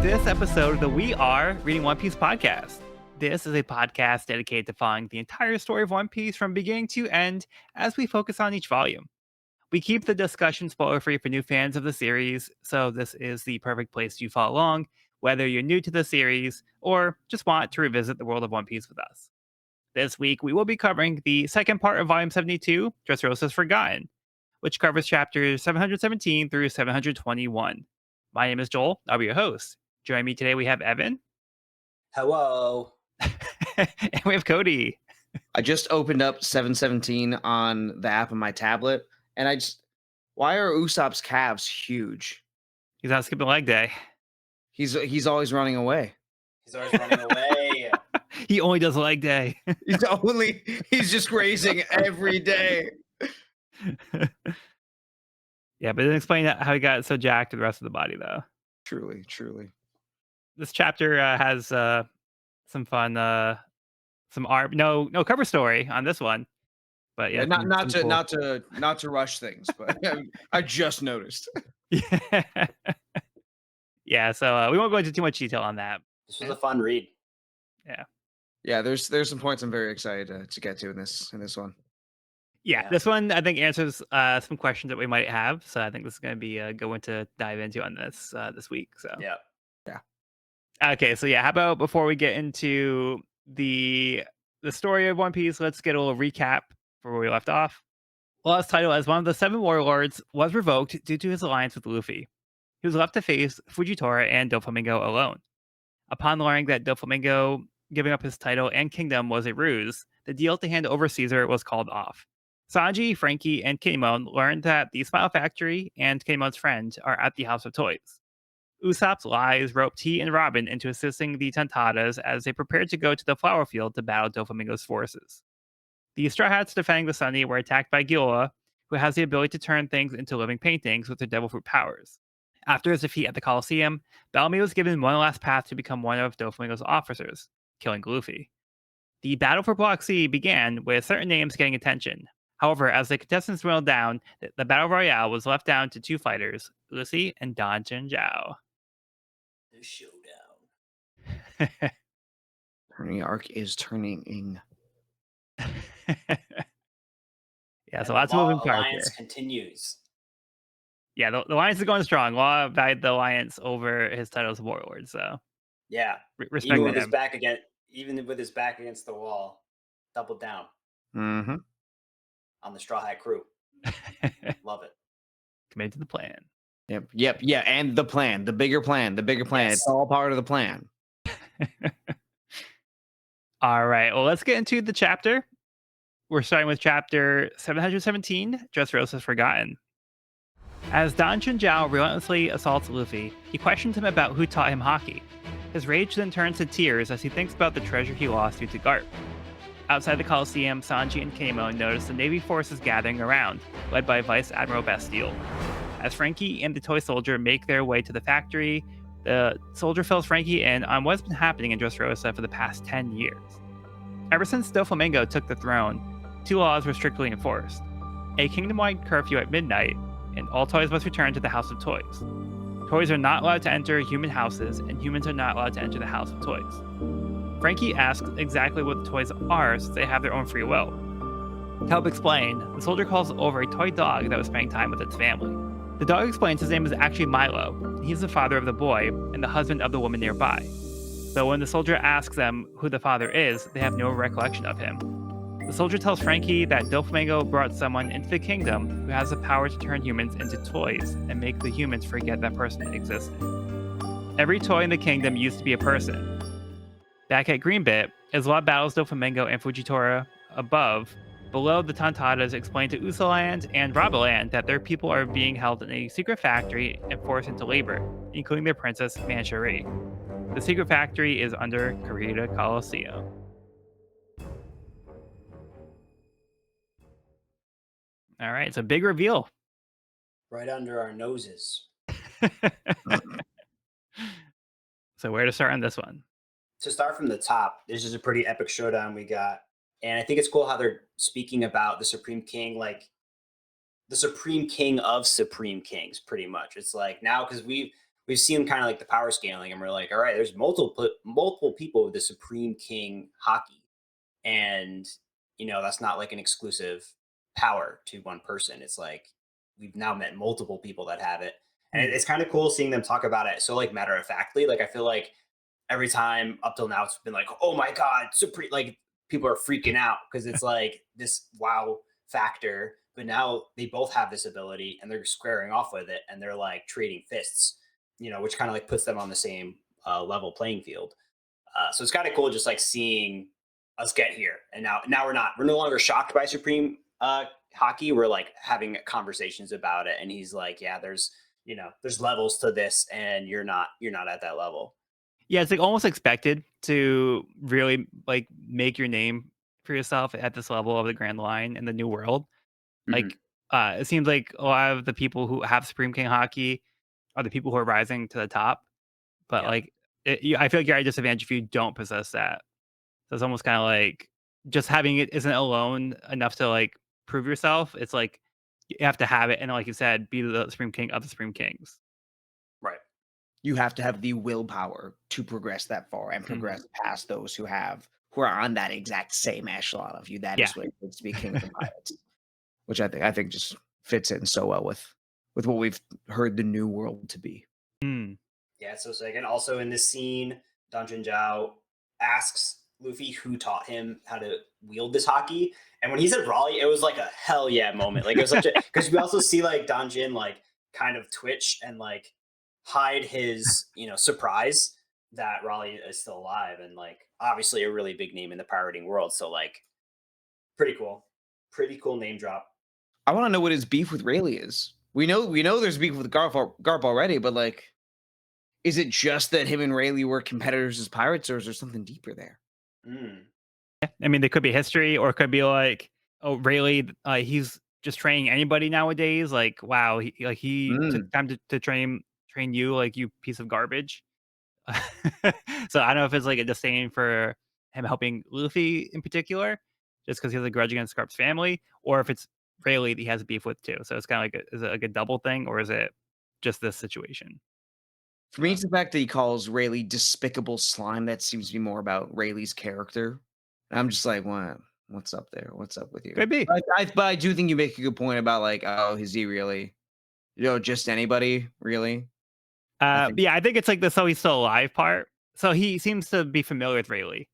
this episode of the We Are Reading One Piece podcast. This is a podcast dedicated to following the entire story of One Piece from beginning to end as we focus on each volume. We keep the discussion spoiler-free for new fans of the series, so this is the perfect place to follow along, whether you're new to the series or just want to revisit the world of One Piece with us. This week, we will be covering the second part of Volume 72, Dressrosa's Forgotten, which covers chapters 717 through 721. My name is Joel. I'll be your host. Joining me today, we have Evan. Hello. And we have Cody. I just opened up 717 on the app on my tablet, and why are Usopp's calves huge? He's on skipping leg day. He's always running away. He's always running away. He only does leg day. He's just grazing every day. Yeah, but it didn't explain how he got so jacked to the rest of the body, though. Truly. This chapter has some fun, some art. No cover story on this one, but yeah, not to rush things, but I just noticed. Yeah. So we won't go into too much detail on that. This was a fun read. Yeah. There's some points I'm very excited to get to in this one. Yeah, this one I think answers some questions that we might have. So I think this is going to be a good one to dive into on this week. So yeah. Okay, so how about before we get into the story of One Piece, let's get a little recap for where we left off. Law's title as one of the 7 warlords was revoked due to his alliance with Luffy. He was left to face Fujitora and Doflamingo alone. Upon learning that Doflamingo giving up his title and kingdom was a ruse, the deal to hand over Caesar was called off. Sanji, Frankie, and Kinemon learned that the Smile Factory and Kinemon's friend are at the House of Toys. Usopp's lies roped he and Robin into assisting the Tontadas as they prepared to go to the flower field to battle Doflamingo's forces. The Straw Hats defending the Sunny were attacked by Gilua, who has the ability to turn things into living paintings with her devil fruit powers. After his defeat at the Coliseum, Bellamy was given one last path to become one of Doflamingo's officers, killing Luffy. The battle for Block C began with certain names getting attention. However, as the contestants dwindled down, the Battle Royale was left down to 2 fighters, Lucy and Don Zhao. The showdown. Turning arc is turning. So lots of moving parts Alliance here. Continues. Yeah, the alliance is going strong. Law valued the alliance over his title as warlord. So yeah, respect even him. with his back against the wall, doubled down. Mm-hmm. On the Straw Hat crew. Love it. Committed to the plan. Yep. Yeah, and the plan, the bigger plan. Yes. It's all part of the plan. All right. Well, let's get into the chapter. We're starting with chapter 717, Dressrosa's Forgotten. As Don Zhao relentlessly assaults Luffy, he questions him about who taught him hockey. His rage then turns to tears as he thinks about the treasure he lost due to Garp. Outside the Coliseum, Sanji and Kinemon notice the Navy forces gathering around, led by Vice Admiral Bastille. As Frankie and the toy soldier make their way to the factory, the soldier fills Frankie in on what's been happening in Dressrosa for the past 10 years. Ever since Doflamingo took the throne, 2 laws were strictly enforced: a kingdom-wide curfew at midnight, and all toys must return to the House of Toys. Toys are not allowed to enter human houses, and humans are not allowed to enter the House of Toys. Frankie asks exactly what the toys are since they have their own free will. To help explain, the soldier calls over a toy dog that was spending time with its family. The dog explains his name is actually Milo. He's the father of the boy and the husband of the woman nearby. So when the soldier asks them who the father is, they have no recollection of him. The soldier tells Frankie that Doflamingo brought someone into the kingdom who has the power to turn humans into toys and make the humans forget that person existed. Every toy in the kingdom used to be a person. Back at Greenbit, as Law battles Doflamingo and Fujitora above, below the Tontadas explain to Usoland and Rabaland that their people are being held in a secret factory and forced into labor, including their princess Manchuri. The secret factory is under Corrida Coliseum. All right, it's a big reveal. Right under our noses. So where to start on this one? To start from the top, this is a pretty epic showdown we got. And I think it's cool how they're speaking about the Supreme King, like the Supreme King of Supreme Kings, pretty much. It's like now, because we've we've seen kind of like the power scaling, and we're like, all right, there's multiple people with the Supreme King Haki, and that's not like an exclusive power to one person. It's like we've now met multiple people that have it, and it's kind of cool seeing them talk about it so like matter of factly. Like I feel like every time up till now it's been like, oh my god, Supreme, like people are freaking out because it's like this wow factor. But now they both have this ability and they're squaring off with it, and they're like trading fists, which kind of like puts them on the same level playing field. So it's kind of cool just like seeing us get here. And now we're no longer shocked by Supreme Hockey. We're like having conversations about it. And he's like, yeah, there's levels to this, and you're not at that level. Yeah, it's like almost expected to really like make your name for yourself at this level of the Grand Line in the new world. Mhm. Like, it seems like a lot of the people who have Supreme King Hockey are the people who are rising to the top. But Yep. like, I feel like you're at a disadvantage if you don't possess that. So it's almost kind of like just having it isn't alone enough to like prove yourself. It's like you have to have it, and like you said, be the Supreme King of the Supreme Kings. Right. You have to have the willpower to progress that far and progress past those who are on that exact same echelon of you. That Yeah. is what it means to be king of the pirates, which I think just fits in so well with what we've heard the new world to be. Mm. Yeah, it's so sick. And also in this scene, Danjun Zhao asks Luffy who taught him how to wield this hockey. And when he said Raleigh, it was like a hell yeah moment. Like it was such a because we also see like Danjin like kind of twitch and like hide his, surprise that Raleigh is still alive, and like obviously a really big name in the pirating world. So like pretty cool. Pretty cool name drop. I want to know what his beef with Rayleigh is. We know there's beef with Garp already, but like, is it just that him and Rayleigh were competitors as pirates, or is there something deeper there? Mm. I mean, there could be history, or it could be like, oh, Rayleigh, he's just training anybody nowadays. Like, wow, he took time to train you, like you piece of garbage. So I don't know if it's like a disdain for him helping Luffy in particular, just because he has a grudge against Scarp's family, or if it's Rayleigh that he has beef with too. So it's kind of like, is it like a double thing, or is it just this situation? For me, it's the fact that he calls Rayleigh despicable slime. That seems to be more about Rayleigh's character. And I'm just like, what? What's up there? What's up with you? Could be. But I do think you make a good point about like, oh, is he really, just anybody really? I think, Yeah, I think it's like the so he's still alive part. So he seems to be familiar with Rayleigh,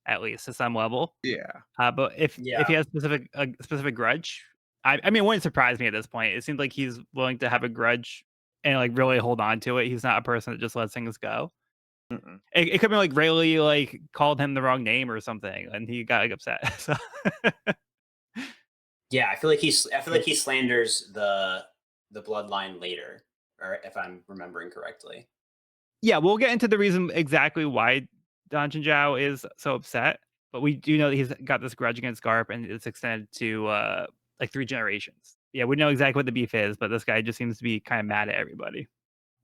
at least to some level. yeah. But if he Yeah. has a specific grudge, I mean, it wouldn't surprise me at this point. It seems like he's willing to have a grudge and like really hold on to it. He's not a person that just lets things go. Mm-mm. It could be like Rayleigh like called him the wrong name or something, and he got like upset. So Yeah, I feel like he slanders the bloodline later, or if I'm remembering correctly. yeah, we'll get into the reason exactly why Don Zhao is so upset, but we do know that he's got this grudge against Garp, and it's extended to like 3 generations. Yeah, we know exactly what the beef is, but this guy just seems to be kind of mad at everybody.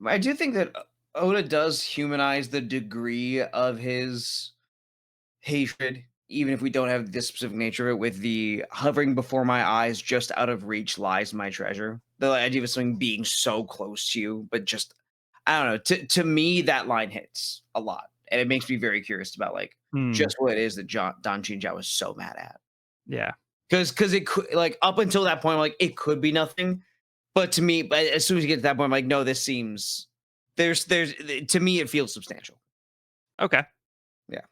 I do think that Oda does humanize the degree of his hatred, even if we don't have this specific nature of it, with the hovering before my eyes, just out of reach lies my treasure. The idea of something being so close to you, but just, I don't know. To me, that line hits a lot. And it makes me very curious about like Hmm. just what it is that Don Chinjao was so mad at. Yeah. Because it could, like, up until that point, I'm like, it could be nothing. But to me, but as soon as you get to that point, I'm like, no, this seems to me, it feels substantial. Okay. Yeah.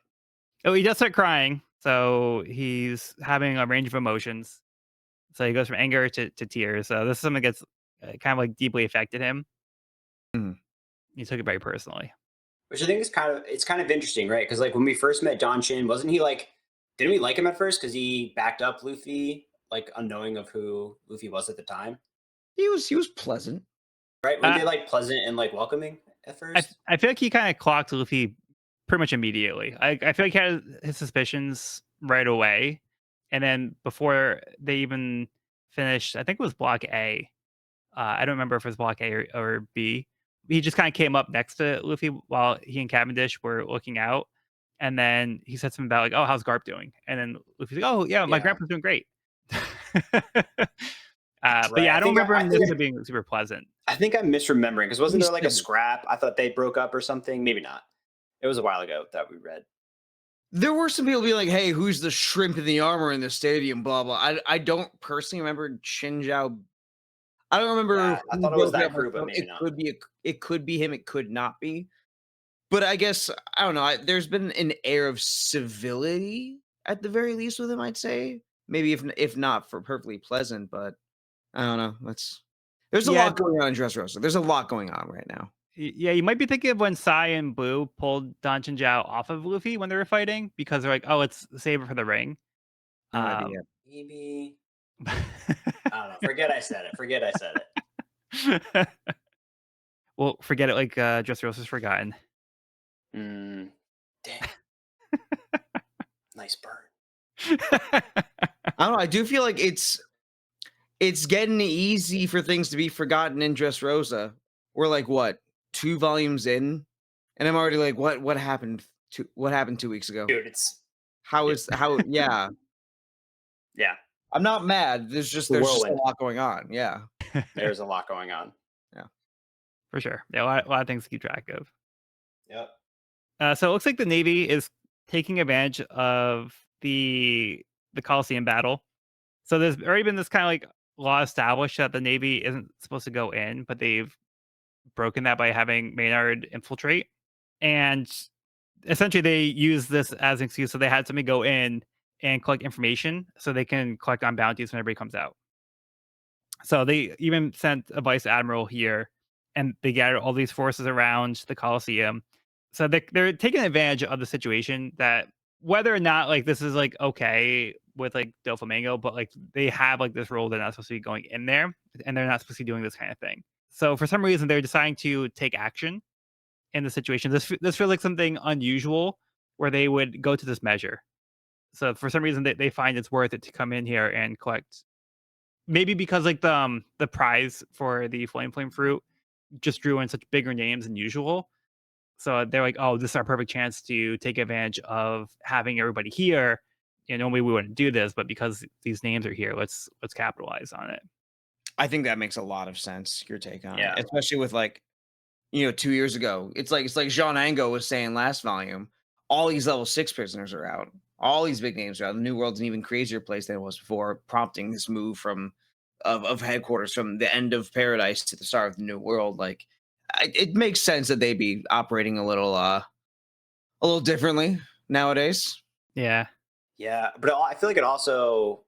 Oh, he does start crying, so he's having a range of emotions. So he goes from anger to tears. So this is something that's kind of like deeply affected him. Mhm. He took it very personally. Which I think is kind of interesting, right? Because like when we first met Don Chin, wasn't he like didn't we like him at first because he backed up Luffy, like unknowing of who Luffy was at the time? He was pleasant. Right? Weren't Uh, they like pleasant and like welcoming at first? I feel like he kind of clocked Luffy pretty much immediately. I feel like he had his suspicions right away, and then before they even finished, I think it was Block A. I don't remember if it was Block A or B. He just kind of came up next to Luffy while he and Cavendish were looking out, and then he said something about like, "Oh, how's Garp doing?" And then Luffy's like, "Oh, yeah, my Yeah. grandpa's doing great." But Right. yeah, I I don't think remember I him think necessarily being super pleasant. I think I'm misremembering because wasn't We there like a said- scrap? I thought they broke up or something. Maybe not. It was a while ago that we read. There were some people being like, "Hey, who's the shrimp in the armor in the stadium?" Blah blah. I don't personally remember Shinjao. I don't remember Yeah, I who thought it was broke it that up. crew, but maybe It not. could be it could be him. It could not be. But I guess I don't know. There's been an air of civility at the very least with him. I'd say maybe if not for perfectly pleasant, but I don't know. There's a Yeah, lot going on in Dressrosa. There's a lot going on right now. yeah, you might be thinking of when Sai and Blue pulled Dan and Zhao off of Luffy when they were fighting because they're like, oh, let's save it for the ring. That might be Um, it. Maybe I don't know. Forget I said it. Forget I said well, forget it like Dressrosa's forgotten. it. Dang. Nice burn. I don't know. I do feel like it's getting easy for things to be forgotten in Dressrosa. We're like what 2 volumes in, and I'm already like, what happened? What happened 2 weeks ago? Dude, it's How? Yeah, yeah. I'm not mad. There's The a whirlwind. lot going on. Yeah, There's a lot going on. For sure. Yeah, a lot of things to keep track of. Yep. So it looks like the Navy is taking advantage of the Coliseum battle. So there's already been this kind of like law established that the Navy isn't supposed to go in, but they've broken that by having Maynard infiltrate. And essentially they use this as an excuse. So they had somebody go in and collect information so they can collect on bounties when everybody comes out. So they even sent a vice admiral here, and they gathered all these forces around the Coliseum. So they're taking advantage of the situation that whether or not like this is like okay with like Doflamingo, but like they have like this role they're not supposed to be going in there, and they're not supposed to be doing this kind of thing. So for some reason they're deciding to take action in the situation. This feels like something unusual where they would go to this measure. So for some reason they find it's worth it to come in here and collect. Maybe because like the prize for the flame fruit just drew in such bigger names than usual. So they're like, "Oh, this is our perfect chance to take advantage of having everybody here. You know, normally we wouldn't do this, but because these names are here, let's capitalize on it." I think that makes a lot of sense. Your take on it, Yeah. especially with like 2 years ago. It's like Jean Ango was saying last volume. All these level 6 prisoners are out. All these big names are out. The New World's an even crazier place than it was before, prompting this move from of headquarters from the end of Paradise to the start of the New World. Like, it makes sense that they be operating a little differently nowadays. Yeah. Yeah. But I feel like it also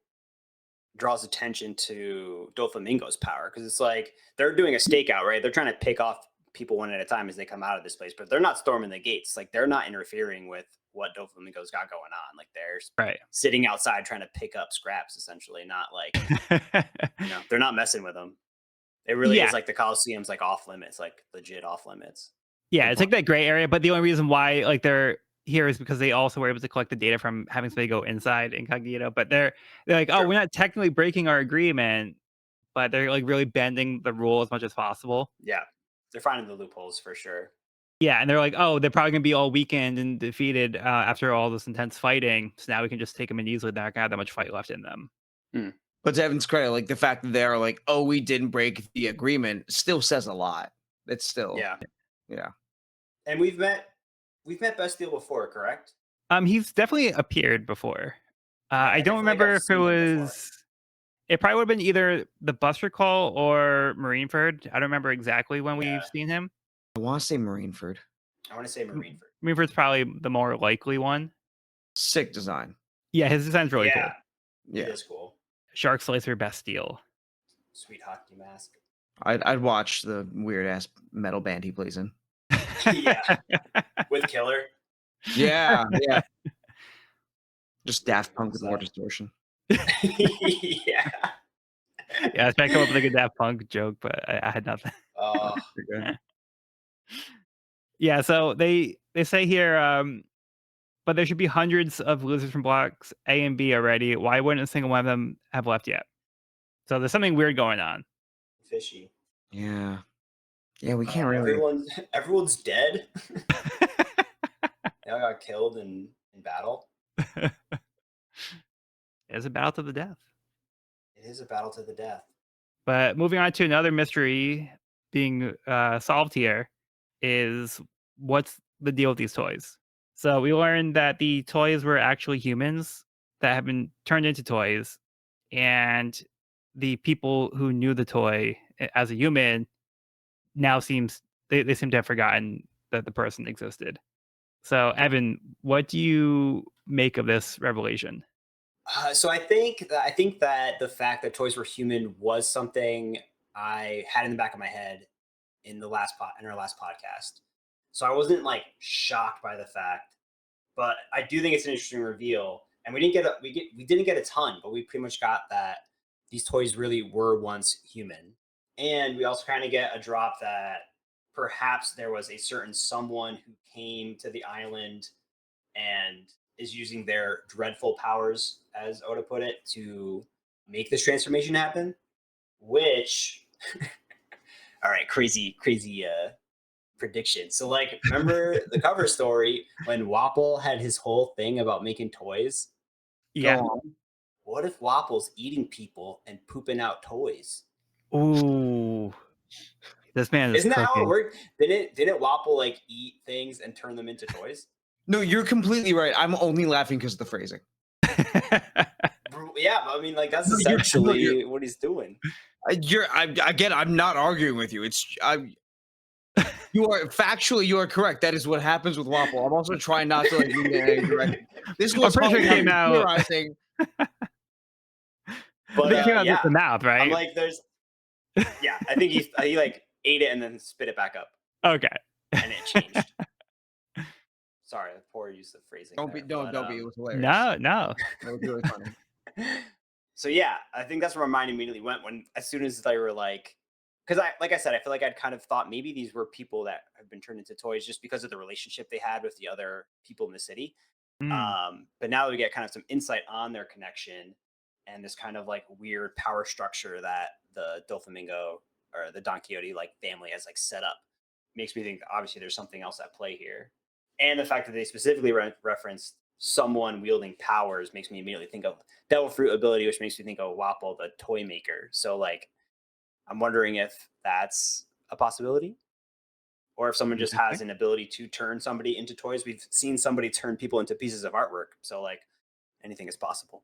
draws attention to Doflamingo's power because it's like they're doing a stakeout, right? They're trying to pick off people one at a time as they come out of this place, but they're not storming the gates. Like they're not interfering with what Doflamingo's got going on. Like they're Right. sitting outside trying to pick up scraps, essentially. Not like they're not messing with them. It really Yeah. is like the Coliseum's like off limits, like legit off limits. Yeah, Good it's like that gray area, but the only reason why like they're here is because they also were able to collect the data from having somebody go inside incognito. But they're like, oh, Sure. we're not technically breaking our agreement, but they're like really bending the rule as much as possible. Yeah, they're finding the loopholes for sure. Yeah, and they're like, oh, they're probably gonna be all weakened and defeated after all this intense fighting. So now we can just take them in easily. They're not gonna have that much fight left in them. But to Evan's credit, like the fact that they're like, "Oh, we didn't break the agreement," still says a lot. It's still, Yeah, yeah. and we've met Bastille before, correct? He's definitely appeared before. I I don't feel like I've remember if it seen him before. was. It probably would have been either the Buster Call or Marineford. I don't remember exactly when we've Yeah, seen him. I want to say Marineford. I want to say Marineford. Marineford's probably the more likely one. Sick design. Yeah, his design's really Yeah, cool. it Yeah, is cool. Shark Slicer Bastille. Sweet hockey mask. I'd watch the weird ass metal band he plays in. Yeah, with Killer. Yeah, yeah. Just Really Daft cool Punk with more stuff. distortion. Yeah. Yeah, I was trying to come up with like a Daft Punk joke, but I had nothing. Oh, Pretty good. Yeah, so they say here, but there should be hundreds of losers from blocks A and B already. Why wouldn't a single one of them have left yet? So there's something weird going on. fishy. Yeah, yeah. We can't really. Everyone's dead. They all got killed in battle. It's a battle to the death. It is a battle to the death. But moving on to another mystery, being solved here is what's the deal with these toys. So we learned that the toys were actually humans that have been turned into toys, and the people who knew the toy as a human now they seem to have forgotten that the person existed. So Evan, what do you make of this revelation? So I think that the fact that toys were human was something I had in the back of my head in our last podcast. So I wasn't like shocked by the fact, but I do think it's an interesting reveal. And we didn't get a ton, but we pretty much got that these toys really were once human. And we also kind of get a drop that perhaps there was a certain someone who came to the island and is using their dreadful powers, as Oda put it, to make this transformation happen. Which, all right, crazy prediction. So, like, remember the cover story when Wapple had his whole thing about making toys? Go Yeah. on. What if Wapple's eating people and pooping out toys? Ooh, this man is Isn't that how it cooking. worked? Didn't Wapple like eat things and turn them into toys? No, you're completely right. I'm only laughing because of the phrasing. Yeah, I mean, like that's No, you're essentially what he's doing. I'm not arguing with you. You are factually, you are correct. That is what happens with Waffle. I'm also trying not to like lean in any direction. This I'm was pretty sure it how came I'm out. theorizing. I But think it came out yeah, just the mouth, I'm right? like, yeah, I think he like ate it and then spit it back up, Okay. and it changed. Sorry, poor use of phrasing. Don't be, There, don't, but, don't be. It was hilarious. No. That was really funny. So yeah, I think that's where my mind immediately went when, as soon as they were like, because like I said, I feel like I'd kind of thought maybe these were people that have been turned into toys just because of the relationship they had with the other people in the city. Mm. But now that we get kind of some insight on their connection and this kind of like weird power structure that the Doflamingo or the Don Quixote like family has like set up, makes me think that obviously there's something else at play here. And the fact that they specifically referenced someone wielding powers makes me immediately think of Devil Fruit ability, which makes me think of Wapple, the toy maker. So like, I'm wondering if that's a possibility, or if someone just has Interesting. an ability to turn somebody into toys. We've seen somebody turn people into pieces of artwork, so like anything is possible.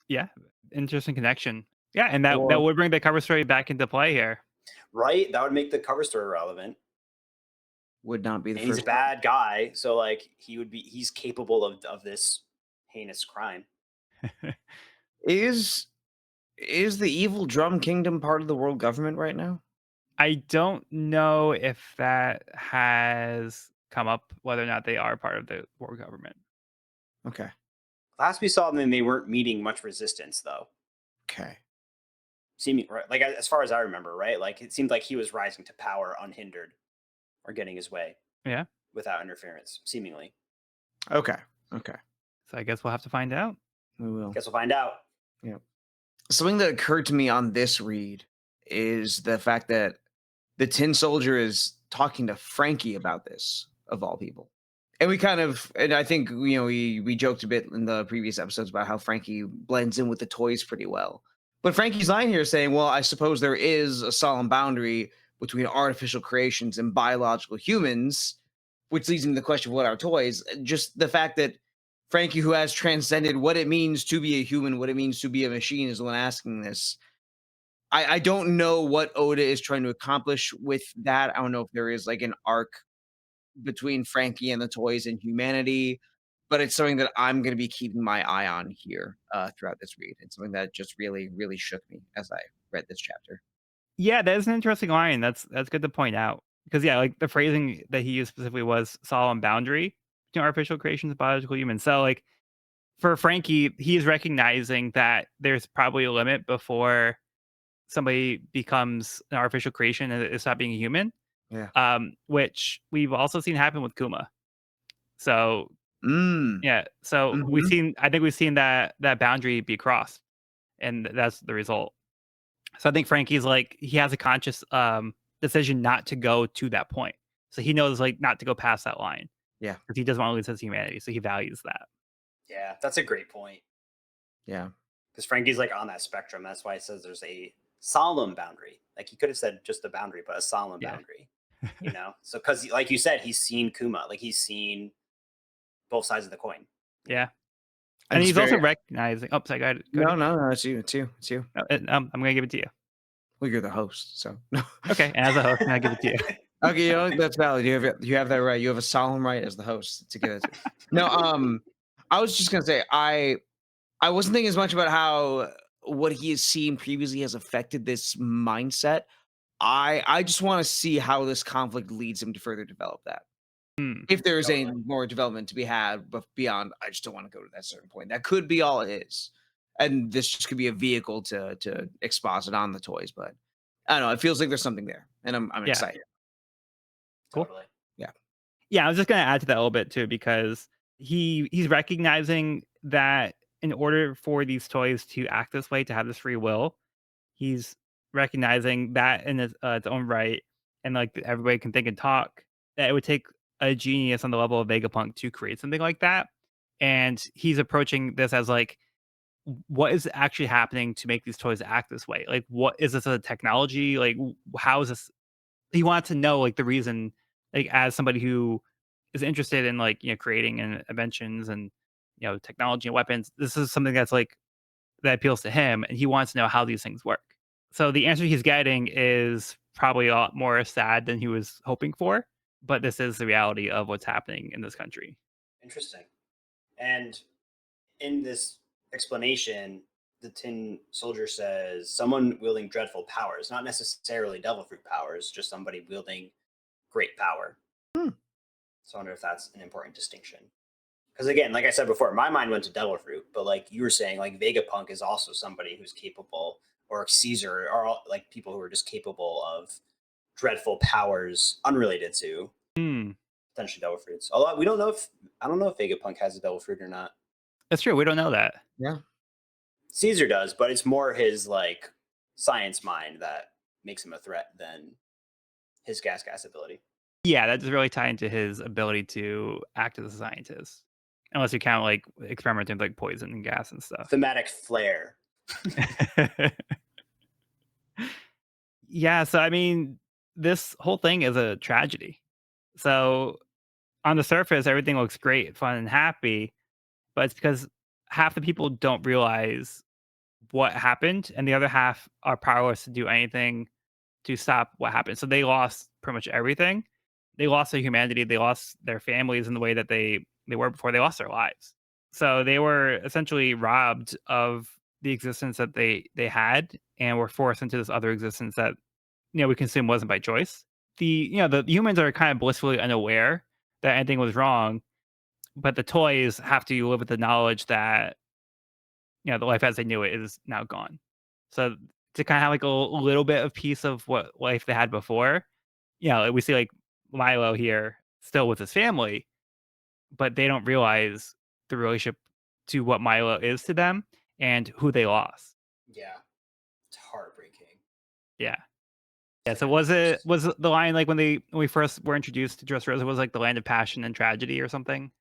Yeah. Interesting connection. Yeah, and that Or would bring the cover story back into play here. Right? That would make the cover story relevant. would not be the And he's a first time. bad guy, so like he's capable of this heinous crime. Is the evil drum kingdom part of the world government right now? I don't know if that has come up, whether or not they are part of the world government. Okay. Last we saw them, they weren't meeting much resistance though. Okay. Seeming right, like as far as I remember, right? Like it seemed like he was rising to power unhindered or getting his way Yeah. without interference, seemingly. Okay. Okay. So I guess we'll have to find out. We will. Guess we'll find out. Yeah. Something that occurred to me on this read is the fact that the Tin Soldier is talking to Frankie about this, of all people. And and I think, we joked a bit in the previous episodes about how Frankie blends in with the toys pretty well. But Frankie's line here is saying, well, I suppose there is a solemn boundary between artificial creations and biological humans, which leads into the question of what are toys. Just the fact that Frankie, who has transcended what it means to be a human, what it means to be a machine, is the one asking this. I don't know what Oda is trying to accomplish with that. I don't know if there is like an arc between Frankie and the toys and humanity, but it's something that I'm going to be keeping my eye on here throughout this read. It's something that just really, really shook me as I read this chapter. Yeah, that is an interesting line. That's good to point out. Because yeah, like the phrasing that he used specifically was solemn boundary between artificial creations and biological humans. So like for Frankie, he is recognizing that there's probably a limit before somebody becomes an artificial creation and it's not being a human. Yeah. Which we've also seen happen with Kuma. So Mm. yeah, so Mhm. I think we've seen that boundary be crossed, and that's the result. So I think Frankie's like he has a conscious decision not to go to that point. So he knows like not to go past that line Yeah. because he doesn't want to lose his humanity. So he values that. Yeah, that's a great point. Yeah. Because Frankie's like on that spectrum. That's why it says there's a solemn boundary. Like he could have said just a boundary, but a solemn Yeah. boundary. So because like you said, he's seen Kuma, like he's seen both sides of the coin. Yeah. I'm And just he's also very recognizing. Oh, sorry, go ahead. Go no, ahead. no, no, it's you, it's you, it's you. I'm going to give it to you. Well, you're the host, so no. Okay. And as a host, I'm going to give it to you. Okay, you know, that's valid. You have that right. You have a solemn right as the host to give it to. No, I was just gonna say I wasn't thinking as much about how what he has seen previously has affected this mindset. I just want to see how this conflict leads him to further develop that. Hmm. If there is any Totally. more development to be had, but beyond, I just don't want to go to that certain point. That could be all it is, and this just could be a vehicle to exposit on the toys. But I don't know. It feels like there's something there, and I'm Yeah. excited. Cool. Totally. Yeah, I was just going to add to that a little bit too, because he's recognizing that in order for these toys to act this way, to have this free will, he's recognizing that in its own right, and like everybody can think and talk, that it would take a genius on the level of Vegapunk to create something like that. And he's approaching this as like, what is actually happening to make these toys act this way? Like, what is this a technology? Like, how is this? He wants to know like the reason, like as somebody who is interested in like creating and inventions and technology and weapons. This is something that's like that appeals to him, and he wants to know how these things work. So the answer he's getting is probably a lot more sad than he was hoping for, but this is the reality of what's happening in this country. Interesting. And in this explanation, the Tin Soldier says someone wielding dreadful powers, not necessarily devil fruit powers, just somebody wielding great power. Hmm. So I wonder if that's an important distinction. Because again, like I said before, my mind went to devil fruit, but like you were saying, like Vegapunk is also somebody who's capable, or Caesar, or all, like people who are just capable of dreadful powers unrelated to Hmm. potentially devil fruits. Although we don't know if I don't know if Vegapunk has a devil fruit or not. That's true. We don't know that. Yeah. Caesar does, but it's more his like science mind that makes him a threat than his gas ability. Yeah, that doesn't really tie into his ability to act as a scientist, unless you count like experimenting with like poison and gas and stuff. Thematic flair. Yeah, so I mean, this whole thing is a tragedy. So on the surface, everything looks great, fun, and happy, but it's because half the people don't realize what happened, and the other half are powerless to do anything to stop what happened. So they lost pretty much everything. They lost their humanity. They lost their families in the way that they were before. They lost their lives. So they were essentially robbed of the existence that they had, and were forced into this other existence that we consume wasn't by choice. The humans are kind of blissfully unaware that anything was wrong, but the toys have to live with the knowledge that the life as they knew it is now gone. So to kind of have like a little bit of piece of what life they had before, like we see like Milo here still with his family, but they don't realize the relationship to what Milo is to them and who they lost. Yeah, it's heartbreaking. Yeah. It's Yeah. like So a was the line like when we first were introduced to Dressrosa was like the land of passion and tragedy or something?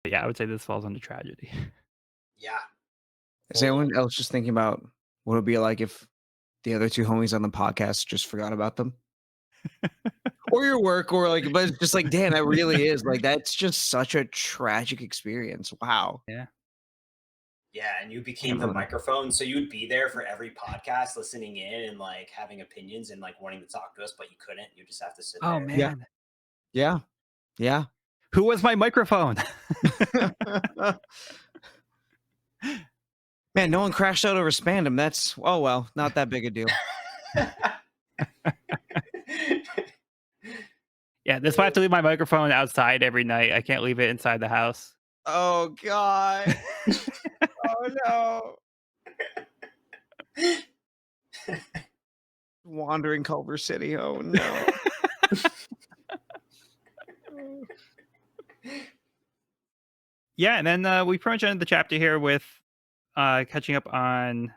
But yeah, I would say this falls under tragedy. yeah. Is Fully. anyone else just thinking about what it would be like if the other two homies on the podcast just forgot about them? Or your work, or like, but it's just like, damn, that really is like, that's just such a tragic experience. Wow. Yeah. Yeah, and you became Can't the believe. microphone, so you would be there for every podcast, listening in and like having opinions and like wanting to talk to us, but you couldn't. You just have to sit Oh there. Yeah. man. Yeah. Yeah. Who was my microphone? Man, no one crashed out over Spandam. That's, oh well, not that big a deal. Yeah, that's why I have to leave my microphone outside every night. I can't leave it inside the house. Oh God. Oh no. Wandering Culver City. Oh no. Yeah, and then we pretty much ended the chapter here with catching up on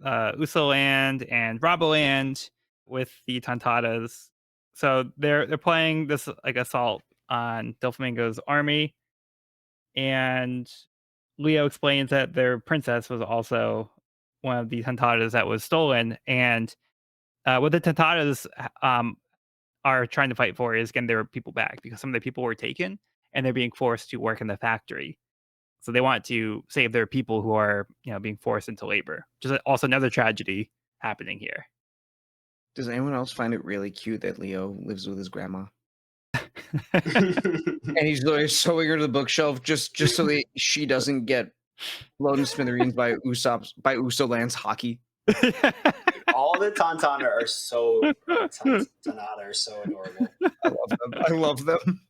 Usoland and Roboland with the Tontatas. So they're playing this like assault on Doflamingo's army, and Leo explains that their princess was also one of the Tontadas that was stolen. And what the Tontadas are trying to fight for is getting their people back because some of the people were taken and they're being forced to work in the factory. So they want to save their people who are, being forced into labor, which is also another tragedy happening here. Does anyone else find it really cute that Leo lives with his grandma? And he's literally sewing her to the bookshelf just so that she doesn't get blown to smithereens by Usoland's hockey. All the Tontana are so Tonada are so adorable. I love them. I love them.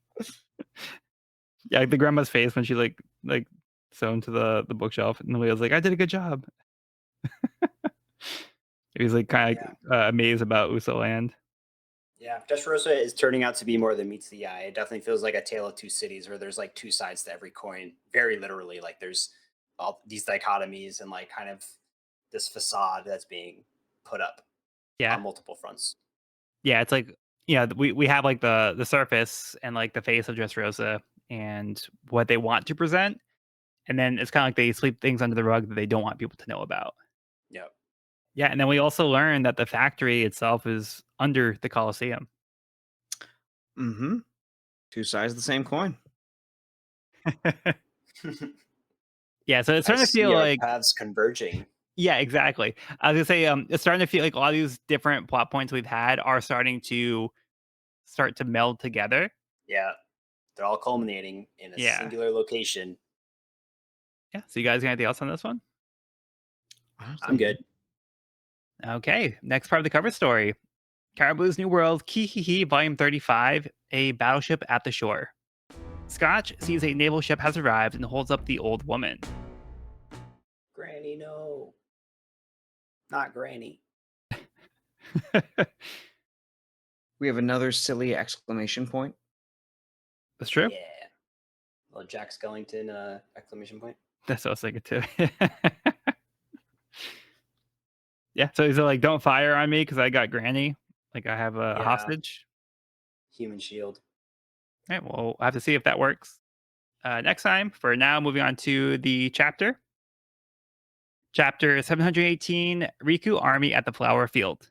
Yeah, like the grandma's face when she like sewn to the bookshelf, and Leo's like, "I did a good job." He's like kind of amazed about Usoland. Yeah, Dressrosa is turning out to be more than meets the eye. It definitely feels like a tale of two cities where there's like two sides to every coin, very literally. Like there's all these dichotomies and like kind of this facade that's being put up Yeah, on multiple fronts. yeah, it's like we have like the surface and like the face of Dressrosa and what they want to present, and then it's kind of like they sweep things under the rug that they don't want people to know about. Yep. Yeah, and then we also learn that the factory itself is under the Coliseum. Mm-hmm. Two sides of the same coin. Yeah, so it's starting I to see feel our like paths converging. yeah, exactly. I was gonna say, it's starting to feel like a lot of these different plot points we've had are starting to meld together. Yeah, they're all culminating in a Yeah, singular location. yeah. So you guys got anything else on this one? I'm good. Okay, next part of the cover story: Caribou's New World, Kihihi, Volume 35, A Battleship at the Shore. Scotch sees a naval ship has arrived and holds up the old woman. Granny, no. Not Granny. We have another silly exclamation point. That's true. Yeah. Well, Jack Skellington exclamation point. That's what I was thinking too. Yeah, so he's like, "Don't fire on me because I got Granny. Like I have a Yeah. hostage." Human shield. All right, well, we'll have to see if that works next time. For now, moving on to the chapter. Chapter 718, Riku Army at the Flower Field.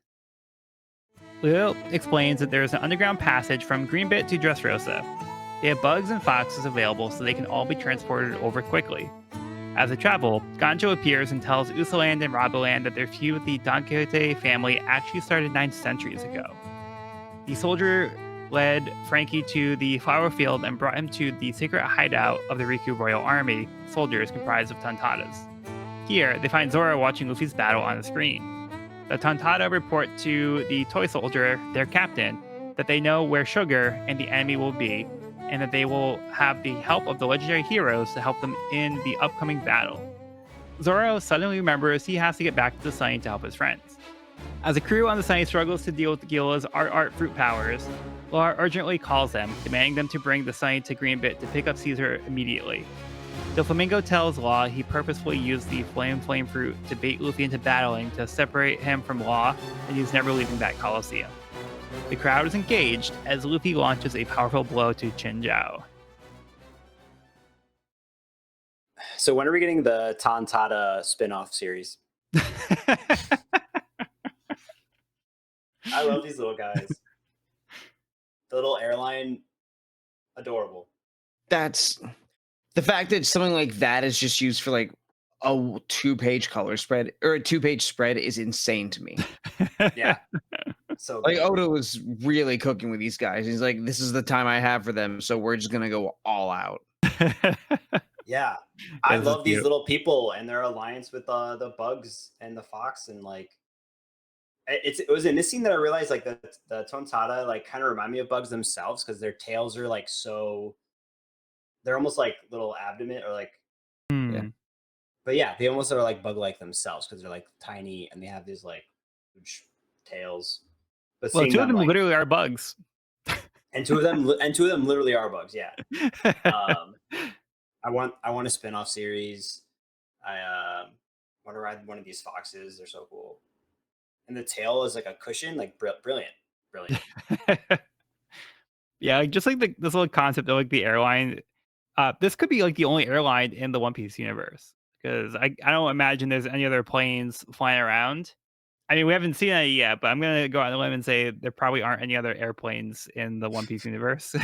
Leo explains that there is an underground passage from Greenbit to Dressrosa. They have bugs and foxes available so they can all be transported over quickly. As they travel, Ganjo appears and tells Usoland and Raboland that their feud with the Don Quixote family actually started 9 centuries ago. The soldier led Frankie to the flower field and brought him to the secret hideout of the Riku Royal Army, soldiers comprised of Tontadas. Here, they find Zoro watching Luffy's battle on the screen. The Tontada report to the toy soldier, their captain, that they know where Sugar and the enemy will be, and that they will have the help of the legendary heroes to help them in the upcoming battle. Zoro suddenly remembers he has to get back to the Sunny to help his friends. As the crew on the Sunny struggles to deal with Gila's art fruit powers, Laura urgently calls them, demanding them to bring the Sunny to Greenbit to pick up Caesar immediately. Doflamingo tells Law he purposefully used the flame fruit to bait Luffy into battling to separate him from Law, and he's never leaving that Coliseum. The crowd is engaged as Luffy launches a powerful blow to Chinjao. So when are we getting the Tontada spin-off series? I love these little guys. The little airline, adorable. That's the fact that something like that is just used for like a 2-page color spread or a 2-page spread is insane to me. Yeah. So Like good. Oda was really cooking with these guys. He's like, this is the time I have for them, so we're just gonna go all out. Yeah. I This is love these cute. little people and their alliance with the bugs and the fox, and like it was in this scene that I realized like the Tontada like kind of remind me of bugs themselves because their tails are like so they're almost like little abdomen or like Hmm. but yeah, they almost are like bug like themselves because they're like tiny and they have these like huge tails. But Well, seeing two of them them like literally are bugs. and two of them literally are bugs, yeah. I want a spin-off series. I want to ride one of these foxes. They're so cool. And the tail is like a cushion, like brilliant. Yeah, like, just like this little concept of like the airline. This could be like the only airline in the One Piece universe because I don't imagine there's any other planes flying around. I mean, we haven't seen any yet, but I'm gonna go out on a limb and say there probably aren't any other airplanes in the One Piece universe.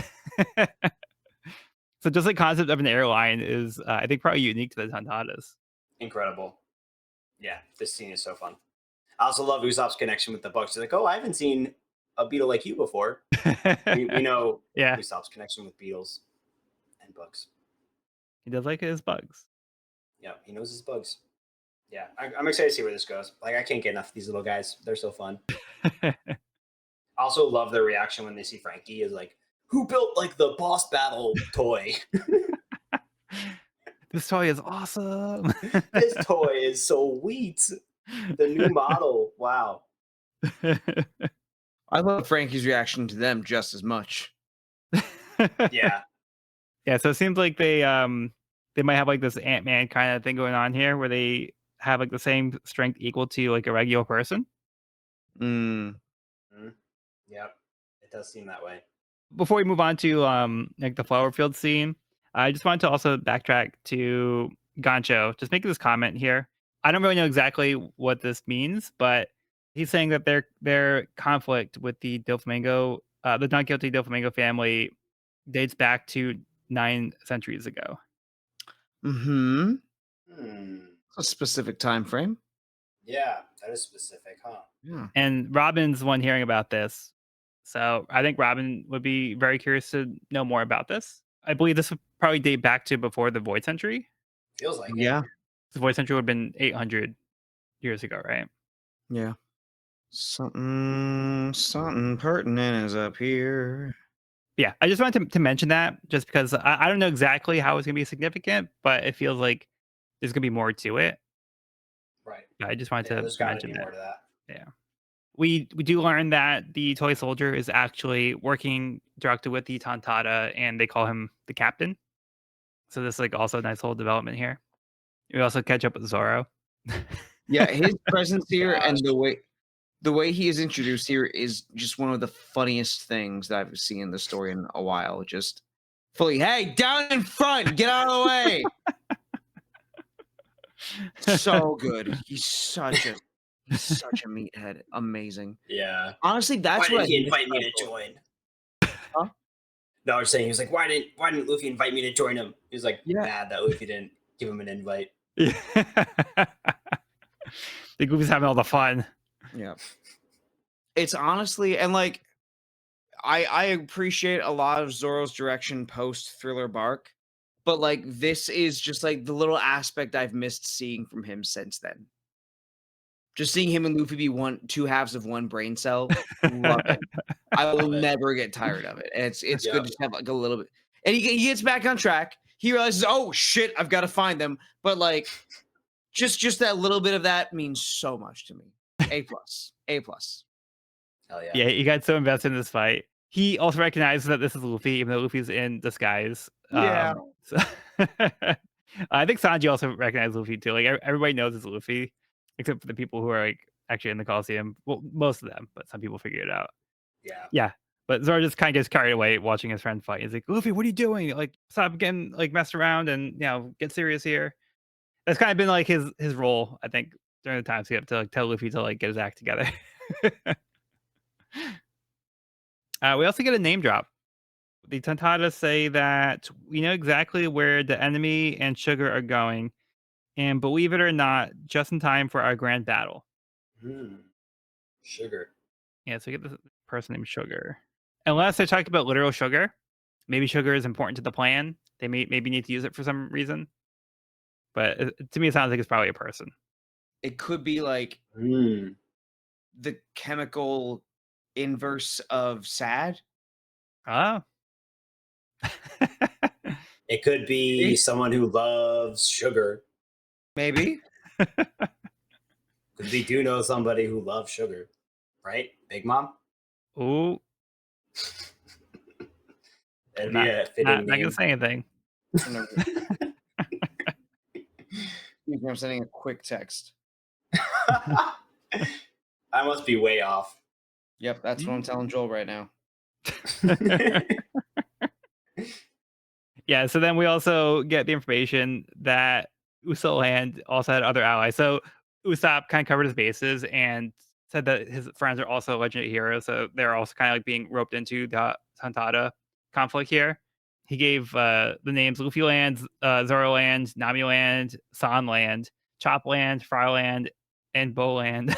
So just the concept of an airline is, I think, probably unique to the Tontadas. Incredible. Yeah, this scene is so fun. I also love Usopp's connection with the Bucks. He's like, oh, I haven't seen a beetle like you before. We know Yeah, Usopp's connection with beetles and bugs. he does like his bugs. Yeah, he knows his bugs. Yeah, I'm excited to see where this goes. Like, I can't get enough of these little guys. They're so fun. I also love their reaction when they see Frankie is like, who built like the boss battle toy? This toy is awesome. This toy is so sweet. The new model. Wow. I love Frankie's reaction to them just as much. Yeah. Yeah, so it seems like they might have like this Ant-Man kind of thing going on here where they have like the same strength equal to like a regular person. Mm. Mhm. Yep. It does seem that way. Before we move on to like the flower field scene, I just wanted to also backtrack to Gancho. Just make this comment here. I don't really know exactly what this means, but he's saying that their conflict with the Doflamingo, the Don Quixote Doflamingo family, dates back to 9 centuries ago. Hmm. Hmm. A specific time frame. Yeah, that is specific, huh? Yeah. And Robin's the one hearing about this. So I think Robin would be very curious to know more about this. I believe this would probably date back to before the Void Century. Feels like it. Yeah. The Void Century would have been 800 years ago, right? Yeah. Something pertinent is up here. Yeah, I just wanted to mention that just because I don't know exactly how it's going to be significant, but it feels like there's going to be more to it. Right. I just wanted Yeah, there's to got to mention be that. more to that. Yeah. We do learn that the toy soldier is actually working directly with the Tontada, and they call him the captain. So this like also a nice little development here. We also catch up with Zoro. Yeah, his presence here Gosh. and the way he is introduced here is just one of the funniest things that I've seen in the story in a while. Just fully, hey, down in front, get out of the way. So good. He's such a meathead. Amazing. Yeah. Honestly, that's Why what didn't he I invite me missed to about join? Huh? No, I was saying he was like, why didn't Luffy invite me to join him? He was like Yeah. mad that Luffy didn't give him an invite. Yeah. The Goofy's having all the fun. Yeah. It's honestly, and like I appreciate a lot of Zoro's direction post Thriller Bark, but like this is just like the little aspect I've missed seeing from him since then. Just seeing him and Luffy be two halves of one brain cell, love it. I will Love it. never get tired of it. And it's good Yep. to have like a little bit. And he gets back on track. He realizes, oh shit, I've got to find them. But like just that little bit of that means so much to me. A plus. A plus. Hell yeah. Yeah, he got so invested in this fight. He also recognizes that this is Luffy, even though Luffy's in disguise. Yeah. So I think Sanji also recognized Luffy too. Like everybody knows it's Luffy, except for the people who are like actually in the Coliseum. Well, most of them, but some people figure it out. Yeah. Yeah. But Zoro just kind of gets carried away watching his friend fight. He's like, Luffy, what are you doing? Like, stop getting like messed around and get serious here. That's kind of been like his role, I think, during the time skip to like tell Luffy to like get his act together. We also get a name drop. The Tontadas say that we know exactly where the enemy and Sugar are going, and believe it or not, just in time for our grand battle. Sugar. Yeah, so we get this person named Sugar. Unless they're talking about literal sugar, maybe sugar is important to the plan. They maybe need to use it for some reason. But to me, it sounds like it's probably a person. It could be like Mm. the chemical inverse of sad. Oh. It could be Maybe. someone who loves sugar. Maybe. Because we do know somebody who loves sugar, right? Big Mom? Ooh, That'd be not, a fitting not name. gonna say anything. I'm sending a quick text. I must be way off. Yep, that's what I'm telling Joel right now. Yeah, so then we also get the information that Usopp Land also had other allies. So Usopp kind of covered his bases and said that his friends are also legendary heroes. So they're also kind of like being roped into the Tontada conflict here. He gave the names Luffy Land, Zoro Land, Nami Land, San Land, Chop Land, Fry Land, and Bow Land.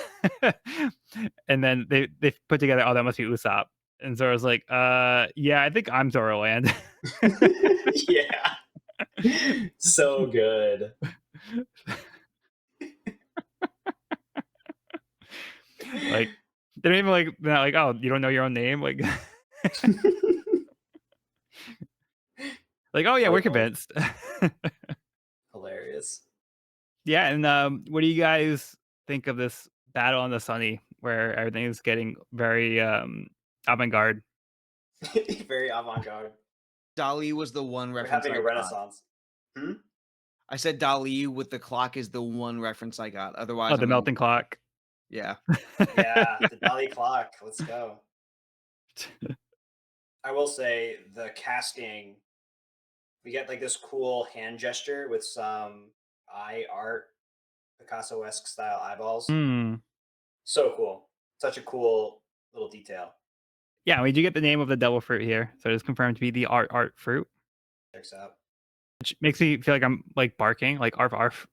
And then they put together, oh, that must be Usopp. And Zoro's like, yeah, I think I'm Zoro Land. Yeah. So good. Like, they're even like, they're not like, oh, you don't know your own name? Like, like, oh yeah, Oh, we're oh, convinced. hilarious. Yeah, and what do you guys think of this battle on the Sunny, where everything is getting very avant-garde? Very avant-garde. Dali was the one We're reference having I a got. renaissance. Hmm? I said Dali with the clock is the one reference I got. Otherwise, Oh, the I'm like, melting clock. yeah. Yeah, the Dali clock. Let's go. I will say the casting, we get like this cool hand gesture with some eye art, Picasso-esque style eyeballs. Hmm. So cool. Such a cool little detail. Yeah, we do get the name of the devil fruit here, so it's confirmed to be the art fruit, Checks out. which makes me feel like I'm like barking, like arf arf.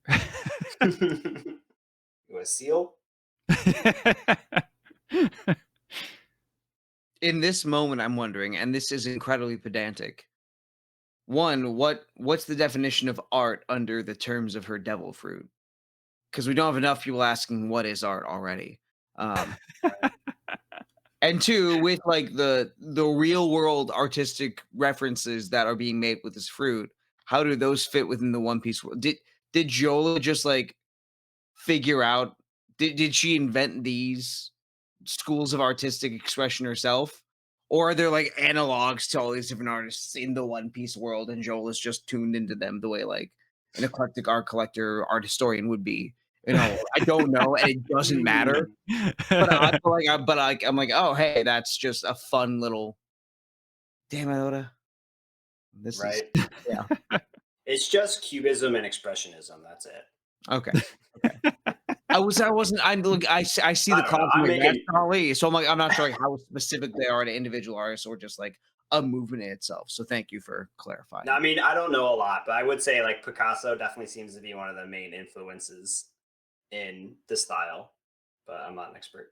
You a seal? In this moment, I'm wondering, and this is incredibly pedantic. One, what's the definition of art under the terms of her devil fruit? Because we don't have enough people asking what is art already. And two, with like the real world artistic references that are being made with this fruit, how do those fit within the One Piece world? Did Jola just like figure out? Did she invent these schools of artistic expression herself? Or are there like analogs to all these different artists in the One Piece world, and Joel is just tuned into them the way like an eclectic art collector, art historian would be? You know, I don't know, and it doesn't matter. But I feel like, I'm like, oh hey, that's just a fun little. Damn it, Oda. This is Right? yeah. It's just cubism and expressionism. That's it. Okay. I wasn't. I look. I see I the don't know. clock. I'm Like, that's making probably. So I'm like, I'm not sure like how specific they are to individual artists or just like a movement in itself. So thank you for clarifying. No, I mean, I don't know a lot, but I would say like Picasso definitely seems to be one of the main influences in the style. But I'm not an expert.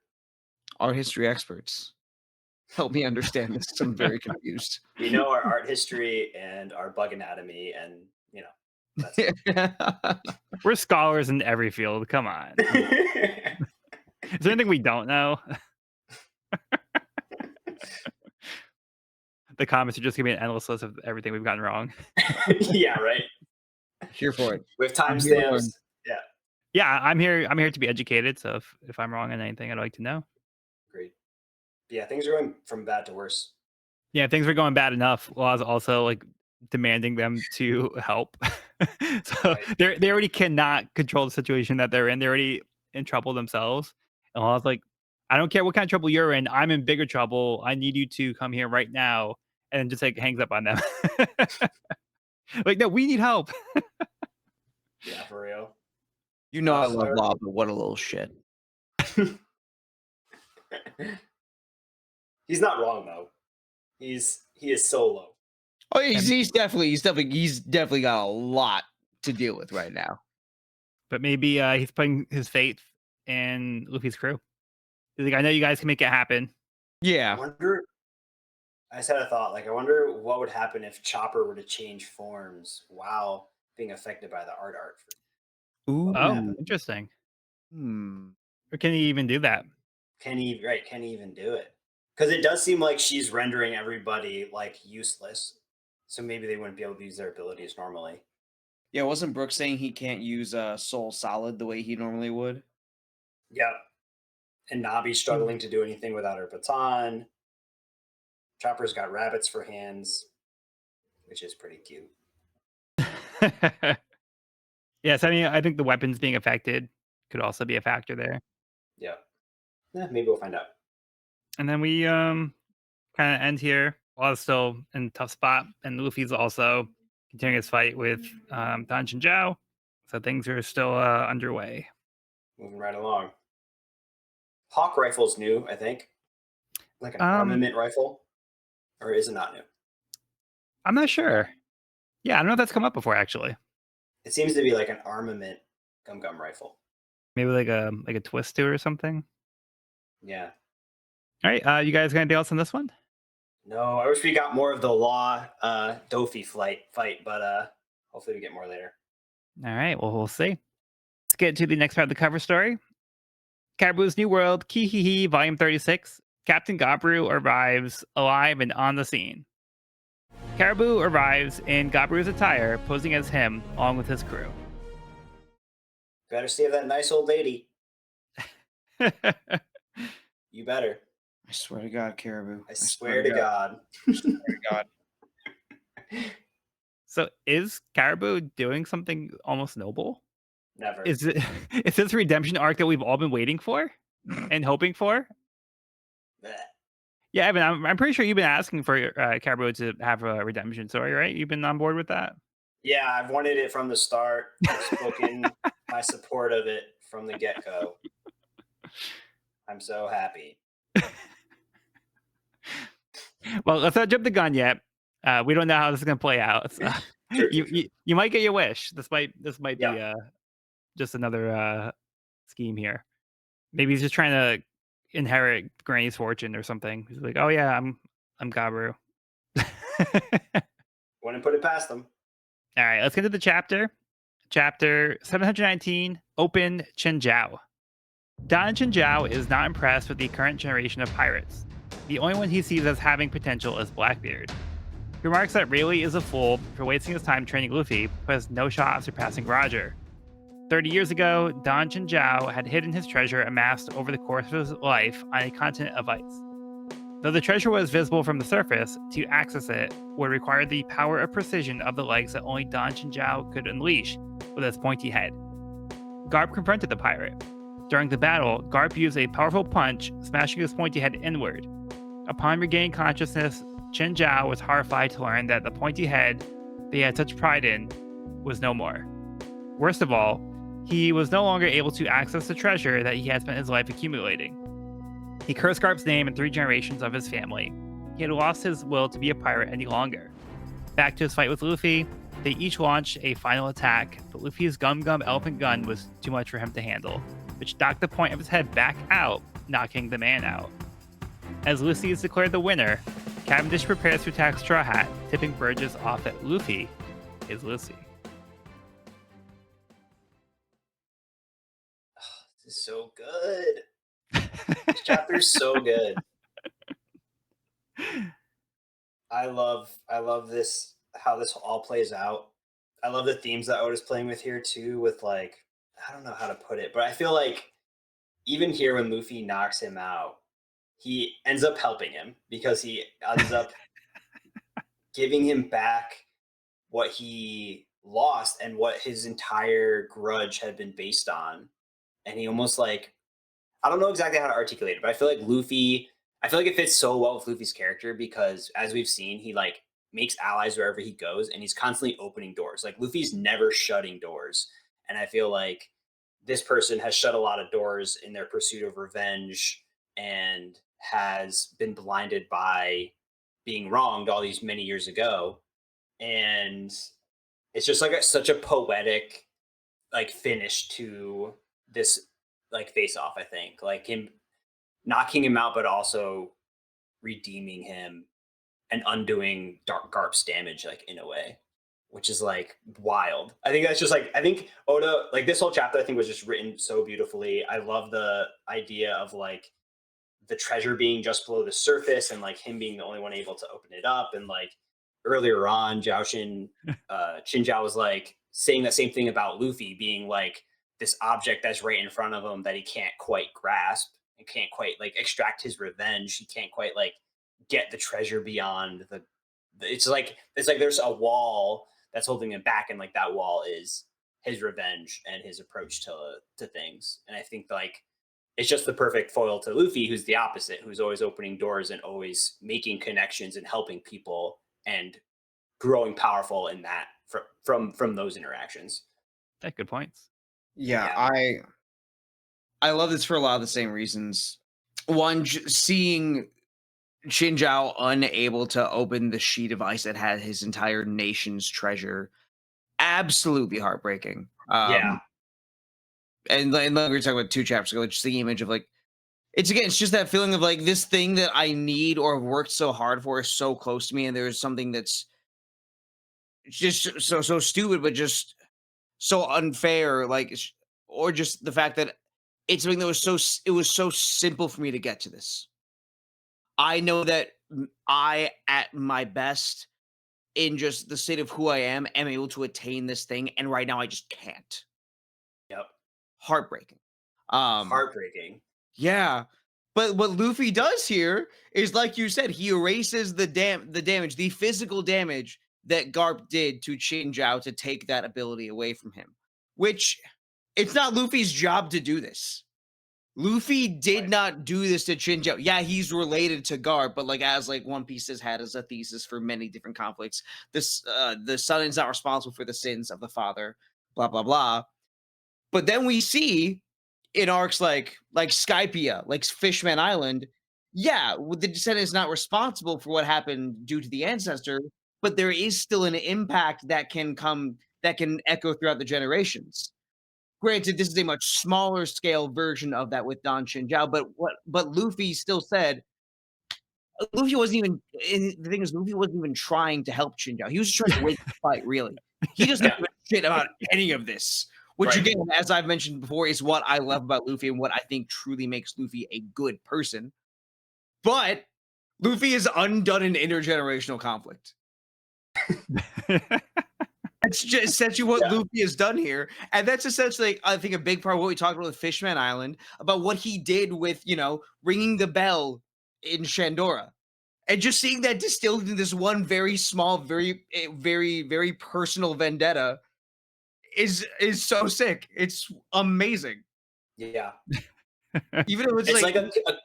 Art history experts, help me understand this. 'Cause I'm very confused. We know our art history and our bug anatomy, and you know, that's it. We're scholars in every field. Come on. Is there anything we don't know? The comments are just gonna be an endless list of everything we've gotten wrong. Yeah, right. Here for it. With I'm here to timestamps. learn. Yeah, Yeah, I'm here. I'm here to be educated. So if I'm wrong on anything, I'd like to know. great. Yeah, things are going from bad to worse. Yeah, things were going bad enough. Laws also like demanding them to help. So Right. they already cannot control the situation that they're in. They're already in trouble themselves. And Law's like, I don't care what kind of trouble you're in. I'm in bigger trouble. I need you to come here right now. And just like hangs up on them. Like, no, we need help. Yeah, for real. You know I love Sir. law, but what a little shit. He's not wrong though. He is so low. Oh, he's definitely got a lot to deal with right now. But maybe he's putting his faith in Luffy's crew. He's like, I know you guys can make it happen. I Yeah. wonder. I just had a thought. Like, I wonder what would happen if Chopper were to change forms while being affected by the art. Ooh. What would Oh, happen? interesting. Hmm. Or can he even do that? Can he? Right? Can he even do it? Because it does seem like she's rendering everybody like useless. So maybe they wouldn't be able to use their abilities normally. Yeah, wasn't Brooks saying he can't use Soul Solid the way he normally would? Yep. And Nabi struggling to do anything without her baton. Chopper's got rabbits for hands, which is pretty cute. Yes, I mean, I think the weapons being affected could also be a factor there. Yeah. Maybe we'll find out. And then we kind of end here. While still in a tough spot, and Luffy's also continuing his fight with Dan Zhao. So things are still underway. Moving right along. Hawk rifle's new, I think. Like an Um, armament rifle. Or is it not new? I'm not sure. Yeah, I don't know if that's come up before actually. It seems to be like an armament gum rifle. Maybe like a twist to it or something. Yeah. All right, you guys got anything else on this one? No, I wish we got more of the Law Dofi fight, but hopefully we get more later. All right, well we'll see. Let's get to the next part of the cover story. Caribou's New World, Kihihi, Volume 36. Captain Gabru arrives alive and on the scene. Caribou arrives in Gabru's attire, posing as him, along with his crew. Better save that nice old lady. You better. I swear to God, Caribou. I swear to God. I swear to God. So is Caribou doing something almost noble? Never. Is it is this redemption arc that we've all been waiting for and hoping for? Bleh. Yeah, Evan, I'm pretty sure you've been asking for Caribou to have a redemption story, right? You've been on board with that? Yeah, I've wanted it from the start. I've spoken my support of it from the get-go. I'm so happy. Well, let's not jump the gun yet. We don't know how this is going to play out. So True. you might get your wish. This might be Yeah. just another scheme here. Maybe he's just trying to inherit Granny's fortune or something. He's like, oh yeah, I'm Gabru. Wouldn't put it past them. All right, let's get to the chapter. Chapter 719, Open Chenjiao. Dan Chenjiao is not impressed with the current generation of pirates. The only one he sees as having potential is Blackbeard. He remarks that Rayleigh is a fool for wasting his time training Luffy, who has no shot of surpassing Roger. 30 years ago, Dan Chenjiao had hidden his treasure amassed over the course of his life on a continent of ice. Though the treasure was visible from the surface, to access it would require the power of precision of the legs that only Dan Chenjiao could unleash with its pointy head. Garp confronted the pirate. During the battle, Garp used a powerful punch, smashing his pointy head inward. Upon regaining consciousness, Chenjiao was horrified to learn that the pointy head they had such pride in was no more. Worst of all, he was no longer able to access the treasure that he had spent his life accumulating. He cursed Garp's name and 3 generations of his family. He had lost his will to be a pirate any longer. Back to his fight with Luffy, they each launched a final attack, but Luffy's Gum Gum Elephant Gun was too much for him to handle, which knocked the point of his head back out, knocking the man out. As Lucy is declared the winner, Cavendish prepares to attack Straw Hat, tipping Burgess off that Luffy is Lucy. This is so good. This chapter's so good. I love this, how this all plays out. I love the themes that Oda's playing with here too, with like, I don't know how to put it, but I feel like even here when Luffy knocks him out, he ends up helping him because he ends up giving him back what he lost and what his entire grudge had been based on. And he almost like, I don't know exactly how to articulate it, but I feel like it fits so well with Luffy's character because as we've seen, he like makes allies wherever he goes and he's constantly opening doors. Like Luffy's never shutting doors. And I feel like this person has shut a lot of doors in their pursuit of revenge and has been blinded by being wronged all these many years ago. And it's just like such a poetic like finish to this like face off, I think. Like him knocking him out, but also redeeming him and undoing Garp's damage, like in a way, which is like wild. I think that's just like, I think Oda, like this whole chapter, I think was just written so beautifully. I love the idea of like the treasure being just below the surface and like him being the only one able to open it up. And like earlier on, Chinjiao was like saying that same thing about Luffy being like this object that's right in front of him that he can't quite grasp and can't quite like extract his revenge. He can't quite like get the treasure beyond it's like there's a wall that's holding him back, and like that wall is his revenge and his approach to things. And I think like it's just the perfect foil to Luffy, who's the opposite, who's always opening doors and always making connections and helping people and growing powerful in that from those interactions. Good points. Yeah, Yeah. I love this for a lot of the same reasons. One, seeing Xinjiao unable to open the sheet of ice that had his entire nation's treasure, absolutely heartbreaking. Yeah. And we were talking about 2 chapters ago, just the image of like, it's just that feeling of like this thing that I need or have worked so hard for is so close to me, and there's something that's just so stupid, but just so unfair, like, or just the fact that it's something that was it was so simple for me to get to this. I know that I, at my best, in just the state of who I am able to attain this thing, and right now I just can't. Yep. Heartbreaking. Um, Heartbreaking. yeah. But what Luffy does here is, like you said, he erases the damage, the physical damage that Garp did to Chinjiao to take that ability away from him. Which it's not Luffy's job to do this. Luffy did Right. not do this to Chinjiao. Yeah, he's related to Garp, but like as like One Piece has had as a thesis for many different conflicts, this the son is not responsible for the sins of the father, blah blah blah. But then we see in arcs like Skypia, like Fishman Island, yeah, the descendant is not responsible for what happened due to the ancestor, but there is still an impact that can echo throughout the generations. Granted, this is a much smaller scale version of that with Don Shinjiao, but Luffy still said Luffy wasn't even. And the thing is, Luffy wasn't even trying to help Shinjiao. He was just trying to win the fight. Really, he doesn't Yeah. give a shit about any of this. Which Right. again, as I've mentioned before, is what I love about Luffy and what I think truly makes Luffy a good person. But Luffy has undone an intergenerational conflict. That's just essentially what Yeah. Luffy has done here. And that's essentially, I think, a big part of what we talked about with Fishman Island, about what he did with, ringing the bell in Shandora. And just seeing that distilled into this one very small, very, very personal vendetta is so sick. It's amazing. Yeah. Even if it's It's like like a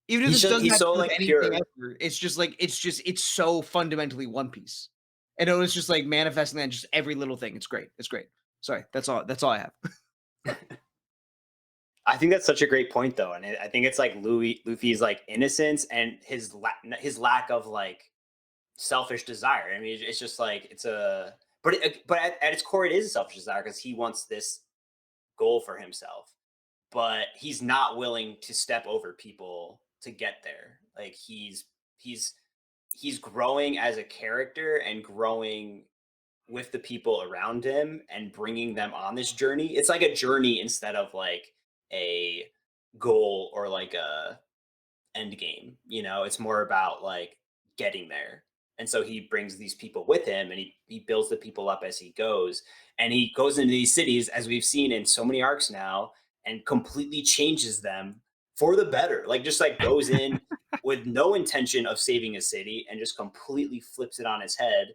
even if this doesn't he's have to so do with like anything pure. ever, it's just like it's so fundamentally One Piece. And it was just like manifesting that in just every little thing. It's great. It's great. Sorry, that's all I have. I think that's such a great point, though, and I think it's like Luffy's like innocence and his lack of like selfish desire. I mean, it's just like it's a but at its core, it is a selfish desire because he wants this goal for himself, but he's not willing to step over people to get there. Like he's he's growing as a character and growing with the people around him and bringing them on this journey. It's like a journey instead of like a goal or like a end game. It's more about like getting there. And so he brings these people with him and he builds the people up as he goes. And he goes into these cities, as we've seen in so many arcs now, and completely changes them for the better. Like just like goes in with no intention of saving a city and just completely flips it on his head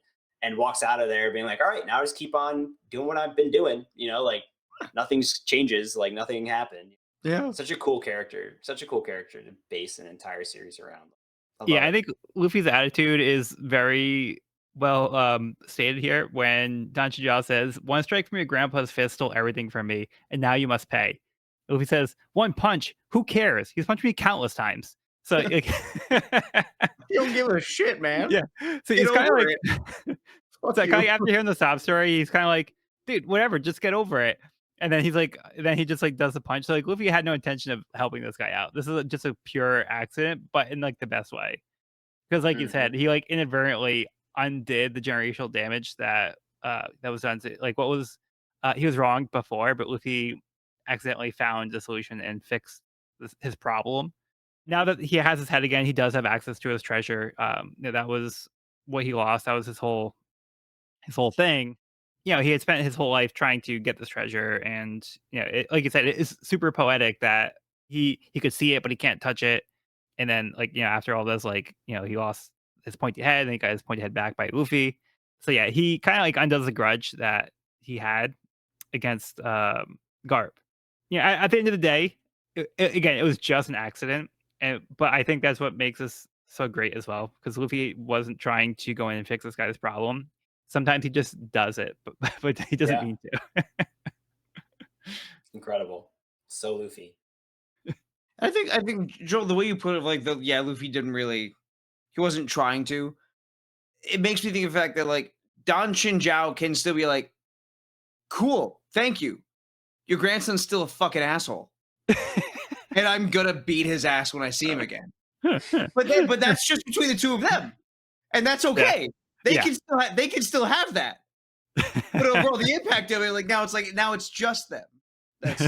and walks out of there being like, all right, now I just keep on doing what I've been doing, like nothing's changes, like nothing happened. Yeah. Such a cool character to base an entire series around. I love Yeah, I it. think Luffy's attitude is very well stated here when Don Chijiao says, "One strike from your grandpa's fist stole everything from me, and now you must pay." Luffy says, "One punch, who cares? He's punched me countless times." So, like, You don't give a shit, man. yeah. So Get he's kind of over like, it. Fuck so kind you. of after hearing the sob story, he's kind of like, "Dude, whatever, just get over it." And then then he just like does the punch. So like Luffy had no intention of helping this guy out. This is just a pure accident, but in like the best way. Because like you Mhm. said, he, like, inadvertently undid the generational damage that was done to like, what was he was wrong before, but Luffy accidentally found the solution and fixed his problem. Now that he has his head again, he does have access to his treasure. That was what he lost. That was his whole thing. He had spent his whole life trying to get this treasure, and like you said, it is super poetic that he could see it, but he can't touch it. And then, like, after all this, like, he lost his pointy head, and he got his pointy head back by Luffy. So yeah, he kind of like undoes the grudge that he had against Garp. At the end of the day, again, it was just an accident, but I think that's what makes this so great as well, because Luffy wasn't trying to go in and fix this guy's problem. Sometimes he just does it, but but he doesn't Yeah. mean to. Incredible. So Luffy. I think Joel, the way you put it, like Luffy he wasn't trying to. It makes me think of the fact that like Don Chinjiao can still be like, cool, thank you. Your grandson's still a fucking asshole, and I'm gonna beat his ass when I see him again. But that's just between the two of them, and that's okay. They Yeah. can still have that. But overall, the impact of it, like now it's just them. That's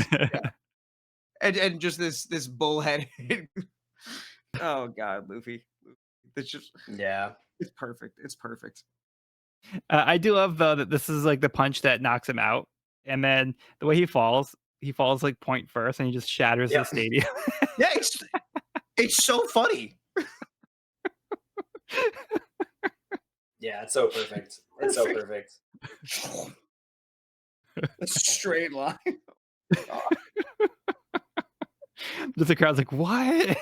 and just this bullhead. Oh God, Luffy. It's just Yeah. it's perfect. It's perfect. I do love though that this is like the punch that knocks him out, and then the way he falls like point first, and he just shatters the Yep. stadium. Yeah, it's so funny. Yeah, it's so perfect. It's so perfect. A straight line. Just the crowd's like, what?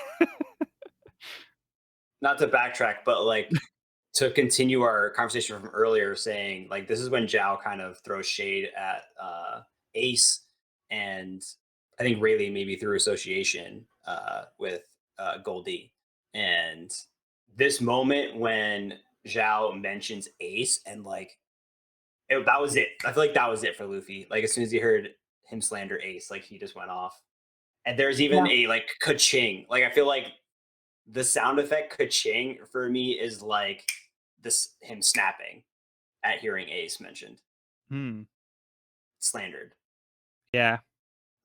Not to backtrack, but like to continue our conversation from earlier, saying like this is when Zhao kind of throws shade at Ace, and I think Rayleigh maybe through association with Goldie. And this moment when Zhao mentions Ace, and like that was it. I feel like that was it for Luffy. Like as soon as he heard him slander Ace, like he just went off. And there's even a like ka-ching. Like I feel like the sound effect ka-ching for me is like this him snapping at hearing Ace mentioned, Hmm. slandered. Yeah.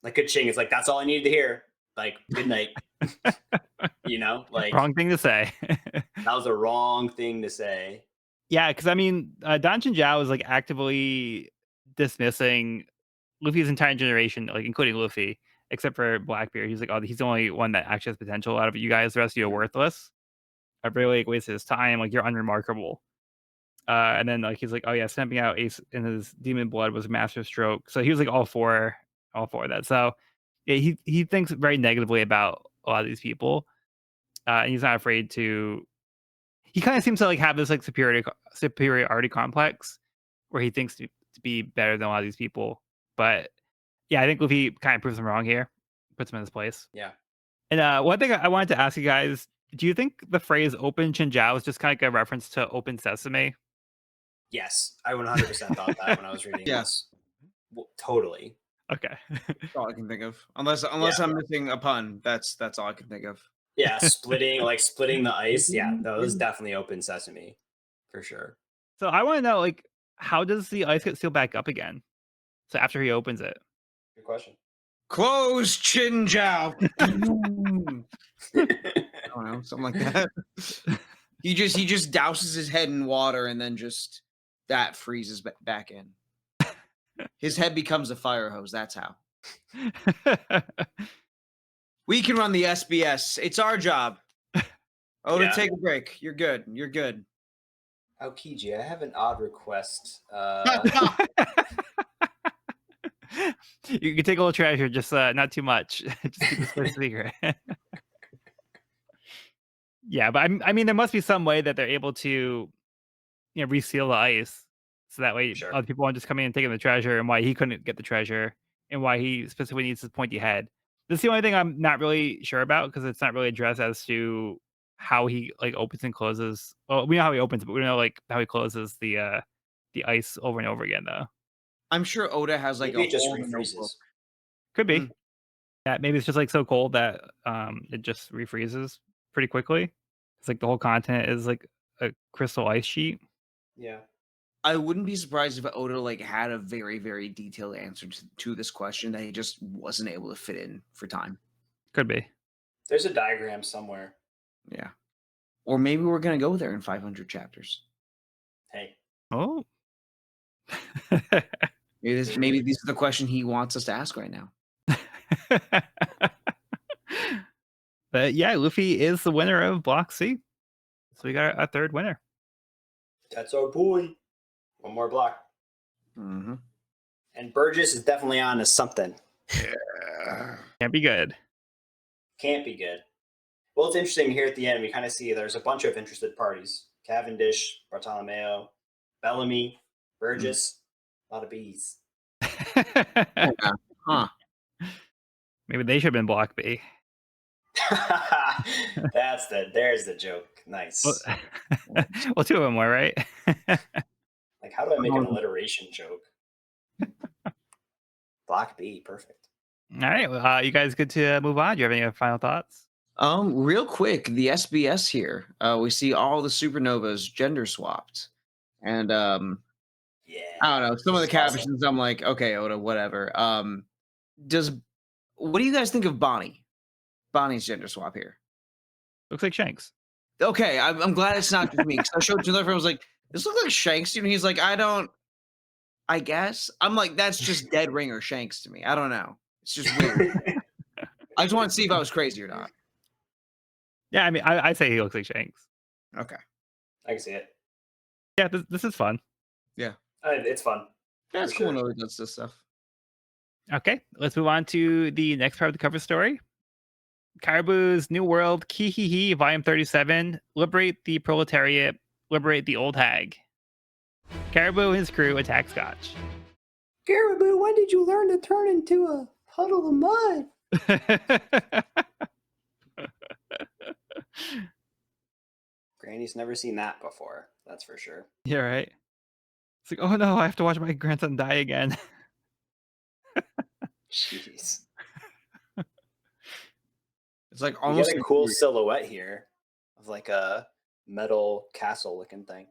Like ka-ching is like that's all I needed to hear. Like good night. Like Wrong thing to say. that was the wrong thing to say. Yeah, because I mean, Don Chinjiao is like actively dismissing Luffy's entire generation, like including Luffy, except for Blackbeard. He's like, oh, he's the only one that actually has potential out of you guys. The rest of you are worthless. I really like, wasted his time. Like you're unremarkable. And then like he's like, oh yeah, stamping out Ace in his demon blood was a master stroke. So he was like all for that. So yeah, he thinks very negatively about a lot of these people. And he's not afraid to. He kind of seems to like have this like superiority complex where he thinks to be better than a lot of these people. But yeah, I think Luffy kind of proves him wrong here, puts him in his place. Yeah. And one thing I wanted to ask you guys: do you think the phrase "open Chinjiao" is just kind of like a reference to "open sesame"? Yes, I 100% thought that when I was reading Yeah. this. Totally. Okay. That's all I can think of. Unless Yeah. I'm missing a pun. That's all I can think of. Yeah, splitting the ice. Yeah, that was definitely open sesame for sure. So I want to know, like, how does the ice get sealed back up again? So after he opens it. Good question. Close Chinjiao. I don't know, something like that. He just douses his head in water and then just that freezes back in. His head becomes a fire hose. That's how. We can run the SBS. It's our job. Oda, take a break. You're good. You're good. Aokiji, I have an odd request. You can take a little treasure, just not too much. Just keep this place secret. Yeah, but I mean, there must be some way that they're able to, reseal the ice, so that way Sure. other people won't just come in and take in the treasure, and why he couldn't get the treasure, and why he specifically needs his pointy head. This is the only thing I'm not really sure about because it's not really addressed as to how he like opens and closes. Well, we know how he opens, but we don't know like how he closes the ice over and over again, though. I'm sure Oda has like Maybe a it just whole notebook. refreezes. Could be. Mm. Yeah, maybe it's just like so cold that it just refreezes pretty quickly. It's like the whole content is like a crystal ice sheet. Yeah. I wouldn't be surprised if Oda like had a very, very detailed answer to this question that he just wasn't able to fit in for time. Could be. There's a diagram somewhere. Yeah. Or maybe we're gonna go there in 500 chapters. Hey. Oh. Maybe this is the question he wants us to ask right now. But yeah, Luffy is the winner of Block C. So we got a third winner. That's our boy. One more block. Mm-hmm. And Burgess is definitely on to something. Yeah. Can't be good. Can't be good. Well, it's interesting here at the end. We kind of see there's a bunch of interested parties: Cavendish, Bartolomeo, Bellamy, Burgess. A lot of bees. Yeah. Huh. Maybe they should have been Block B. There's the joke. Well, Nice. well, two of them were, right? Like, how do I make an alliteration joke? Block B, perfect. All right. Well, you guys good to move on? Do you have any final thoughts? Real quick, the SBS here. We see all the supernovas gender swapped, and Yeah. I don't know. Some of the this is awesome. captions, I'm like, okay, Oda, whatever. What do you guys think of Bonnie? Bonnie's gender swap here. Looks like Shanks. Okay, I'm glad it's not just me because I showed it to another friend. I was like, this looks like Shanks to me. He's like, I guess. I'm like, that's just dead ringer Shanks to me. I don't know. It's just weird. I just want to see if I was crazy or not. Yeah, I mean, I'd say he looks like Shanks. Okay. I can see it. Yeah, this is fun. Yeah. It's fun. That's For cool sure. when Oda does this stuff. Okay, let's move on to the next part of the cover story. Caribou's New World, Kihihi, Volume 37, Liberate the Proletariat, Liberate the Old Hag. Caribou and his crew attack Scotch. Caribou, when did you learn to turn into a puddle of mud? Granny's never seen that before. That's for sure. Yeah, right. It's like, oh no, I have to watch my grandson die again. Jeez. It's like You almost get a cool silhouette here of like a metal castle looking thing.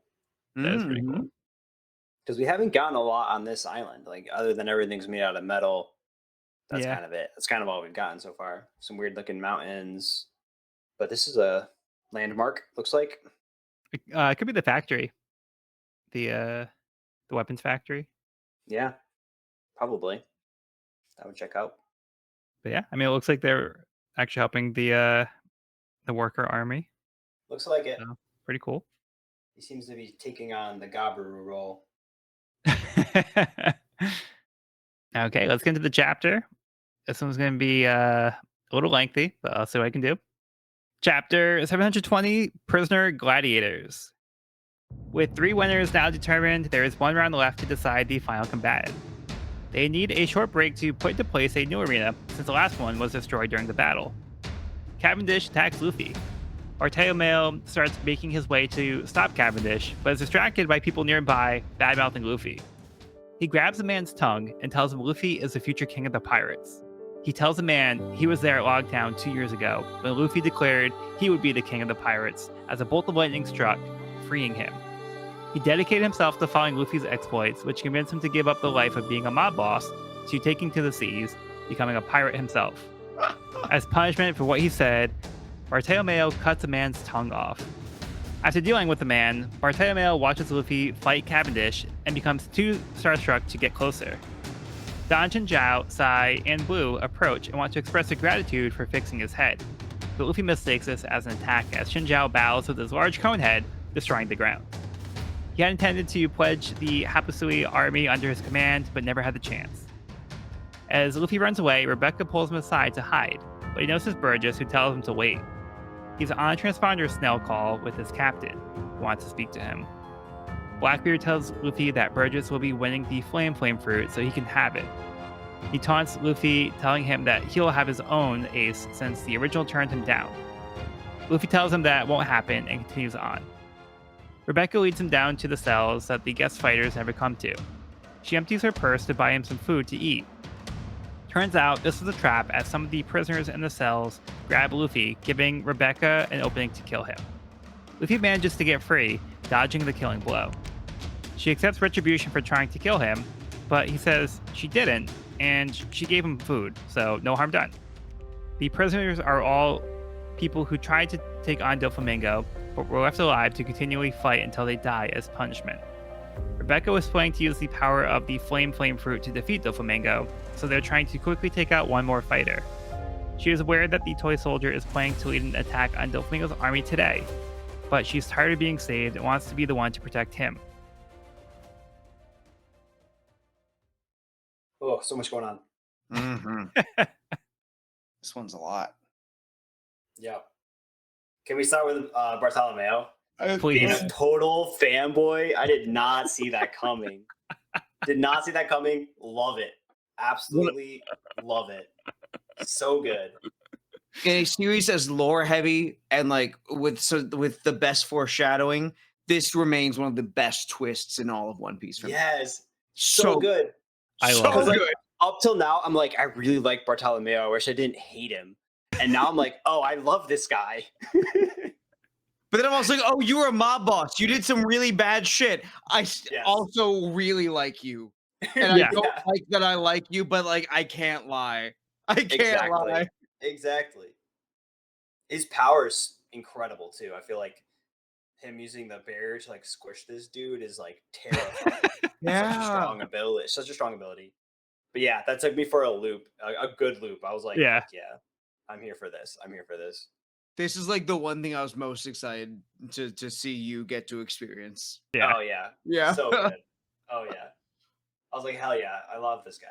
That is pretty cool. Because we haven't gotten a lot on this island. Like, other than everything's made out of metal, that's Yeah. kind of it. That's kind of all we've gotten so far. Some weird looking mountains. But this is a landmark, looks like. It could be the factory. The weapons factory. Yeah, probably. That would check out. But yeah, I mean, it looks like they're actually helping the worker army. Looks like it. So, pretty cool. He seems to be taking on the Gabaru role. Okay, let's get into the chapter. This one's going to be a little lengthy, but I'll see what I can do. Chapter 720, Prisoner-Gladiators. With 3 winners now determined, there is 1 round left to decide the final combatant. They need a short break to put into place a new arena, since the last one was destroyed during the battle. Cavendish attacks Luffy. Bartolomeo starts making his way to stop Cavendish, but is distracted by people nearby bad-mouthing Luffy. He grabs the man's tongue and tells him Luffy is the future king of the pirates. He tells the man he was there at Logtown 2 years ago, when Luffy declared he would be the king of the pirates, as a bolt of lightning struck, freeing him. He dedicated himself to following Luffy's exploits, which convinced him to give up the life of being a mob boss to taking to the seas, becoming a pirate himself. As punishment for what he said, Bartolomeo cuts a man's tongue off. After dealing with the man, Bartolomeo watches Luffy fight Cavendish and becomes too starstruck to get closer. Danjin, Zhao, Sai, and Blue approach and want to express their gratitude for fixing his head, but Luffy mistakes this as an attack as Shinjao bows with his large cone head, destroying the ground. He had intended to pledge the Hapasui army under his command, but never had the chance. As Luffy runs away, Rebecca pulls him aside to hide, but he notices Burgess, who tells him to wait. He's on a transponder snell call with his captain, who wants to speak to him. Blackbeard tells Luffy that Burgess will be winning the Flame fruit so he can have it. He taunts Luffy, telling him that he'll have his own ace since the original turned him down. Luffy tells him that won't happen and continues on. Rebecca leads him down to the cells that the guest fighters never come to. She empties her purse to buy him some food to eat. Turns out this was a trap, as some of the prisoners in the cells grab Luffy, giving Rebecca an opening to kill him. Luffy manages to get free, dodging the killing blow. She accepts retribution for trying to kill him, but he says she didn't, and she gave him food, so no harm done. The prisoners are all people who tried to take on Doflamingo, but were left alive to continually fight until they die as punishment. Rebecca was planning to use the power of the Flame fruit to defeat Doflamingo, so they're trying to quickly take out one more fighter. She is aware that the toy soldier is planning to lead an attack on Doflamingo's army today, but she's tired of being saved and wants to be the one to protect him. Oh, so much going on. This one's a lot. Yeah. Can we start with Bartolomeo? Please. Being a total fanboy. I did not see that coming. Did not see that coming. Love it. Absolutely love it. So good. In a series as lore heavy and like with the best foreshadowing, this remains one of the best twists in all of One Piece for me. Yes. So So good. I love so Because like good. up till now, I'm like, I really like Bartolomeo. I wish I didn't hate him. And now I'm like, oh, I love this guy. But then I'm also like, oh, you were a mob boss. You did some really bad shit. Yes. Also really like you. And Yeah. I don't like that I like you, but like I can't lie. I can't Exactly. lie. Exactly. His power's incredible too. I feel like him using the barrier to like squish this dude is like terrifying. Such a strong ability. Such a strong ability. But yeah, that took me for a loop, a good loop. I was like, Yeah. heck yeah, I'm here for this. I'm here for this. This is like the one thing I was most excited to see you get to experience. Yeah. Oh yeah. Yeah. So good. Oh yeah. I was like, hell yeah, I love this guy.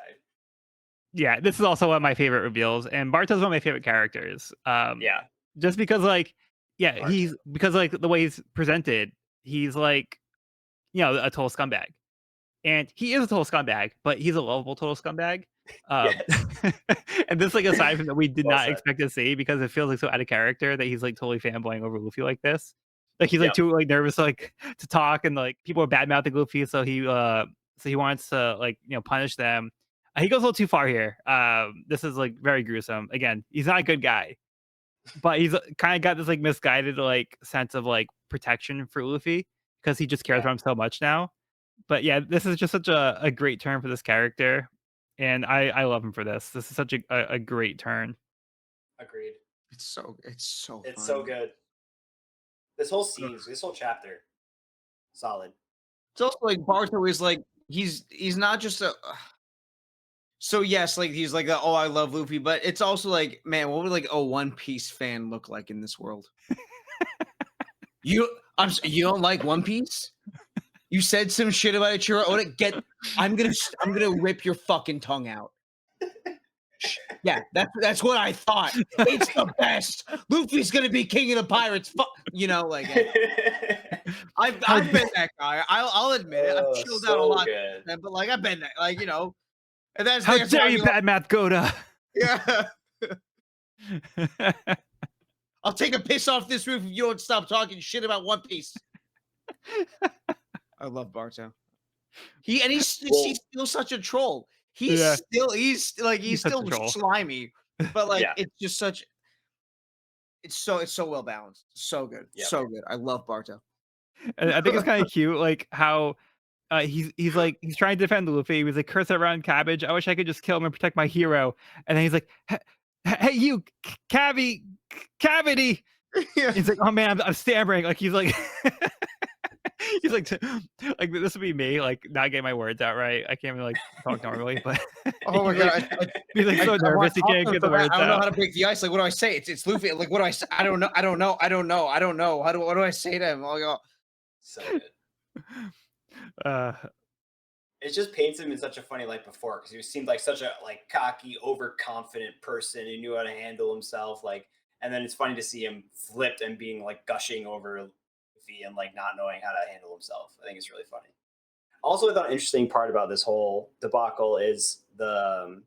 Yeah. This is also one of my favorite reveals, and Barto's one of my favorite characters. Yeah. Just because, like, yeah, Barto. because like the way he's presented, he's like, a total scumbag. And he is a total scumbag, but he's a lovable total scumbag. Um, Yes. and this like aside from that we did Well not said. expect to see because it feels like so out of character that he's like totally fanboying over Luffy like this. Like he's like Yep. too like nervous like to talk and like people are bad mouthing Luffy, so he wants to like punish them. He goes a little too far here. This is like very gruesome. Again, he's not a good guy, but he's kind of got this like misguided like sense of like protection for Luffy because he just cares Yeah. about him so much now. But yeah, this is just such a great turn for this character, and I love him for this. This is such a great turn. Agreed. It's so It's fun. so good. This whole scene, this whole chapter, solid. It's also like Barto is like he's not just a so yes, like he's like oh I love Luffy, but it's also like man, what would like a One Piece fan look like in this world? You you don't like One Piece? You said some shit about Ichiro Oda. I'm gonna rip your fucking tongue out. Yeah, that's what I thought. It's the best. Luffy's gonna be king of the pirates. Like I've been that guy. I'll admit it. I've chilled out a lot, Good. but like I've been that, and that's How that's dare why you, bad math Goda? Yeah, I'll take a piss off this roof if you don't stop talking shit about One Piece. I love Barto. He's still such a troll. He's Yeah. he's such a still troll. slimy, but like Yeah. it's just such. It's so well balanced. So good. Yep. So good. I love Barto. And I think it's kind of cute, like how he's like he's trying to defend Luffy. He was like, "Curse that round cabbage! I wish I could just kill him and protect my hero." And then he's like, "Hey, you, cavity!" Yeah. He's like, "Oh man, I'm stammering." Like he's like, he's like, this would be me, like not getting my words out right. I can't even like talk normally, but Oh my he's god. like, he's like so nervous he can't get the words I don't know how out. to break the ice. Like, what do I say? It's Luffy. Like, what do I say? I don't know. I don't know. What do I say to him? So good. It just paints him in such a funny light before because he seemed like such a like cocky, overconfident person who knew how to handle himself. Like, and then it's funny to see him flipped and being like gushing over Luffy and like not knowing how to handle himself. I think it's really funny. Also, I thought an interesting part about this whole debacle is the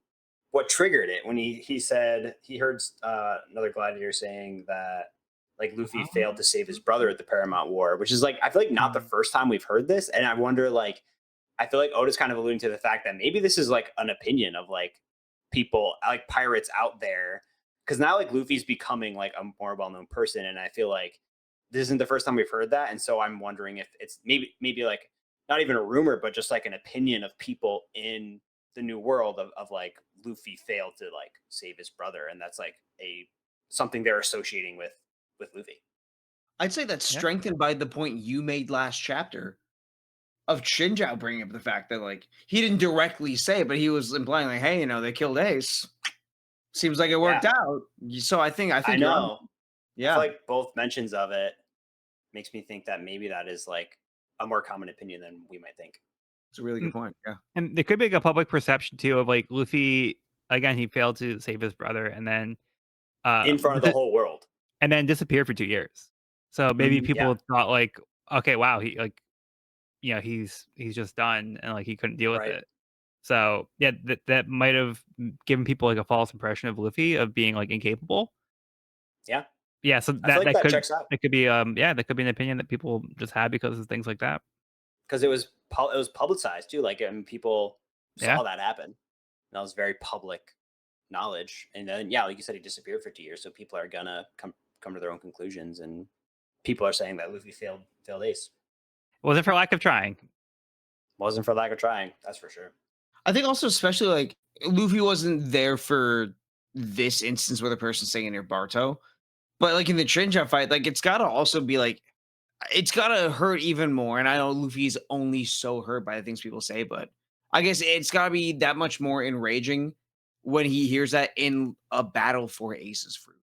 what triggered it when he said he heard another gladiator saying that like Luffy failed to save his brother at the Paramount War, which is like I feel like not the first time we've heard this, and I wonder like I feel like Oda's kind of alluding to the fact that maybe this is like an opinion of like people like pirates out there because now like Luffy's becoming like a more well-known person, and I feel like this isn't the first time we've heard that, and so I'm wondering if it's maybe like not even a rumor, but just like an opinion of people in the new world of like Luffy failed to like save his brother, and that's like a something they're associating with Luffy. I'd say that's Yeah. strengthened by the point you made last chapter of Shinjao bringing up the fact that like he didn't directly say it, but he was implying like, hey, they killed Ace. Seems like it worked out. So I think I know. Yeah. I feel like both mentions of it makes me think that maybe that is like a more common opinion than we might think. It's a really good point. Yeah. And there could be like a public perception too of like Luffy again. He failed to save his brother, and then In front of the whole world. and then disappeared for 2 years. So maybe people thought like, okay, wow, he like, he's just done, and like he couldn't deal with Right. it. So yeah, that might have given people like a false impression of Luffy of being like incapable. Yeah, Yeah, so I feel like that that could checks out that could be yeah, that could be an opinion that people just had because of things like that. because it was publicized too. Like, and people Yeah. saw that happen. That was very public knowledge. And then, yeah, like you said, he disappeared for 2 years, so people are gonna come to their own conclusions, and people are saying that Luffy failed Ace. Was it for lack of trying? Wasn't for lack of trying, that's for sure. I think also, especially like Luffy wasn't there for this instance where the person's saying near Barto, but like in the Trinja fight, like it's got to also be like it's got to hurt even more. And I know Luffy's only so hurt by the things people say, but I guess it's got to be that much more enraging when he hears that in a battle for Ace's fruit.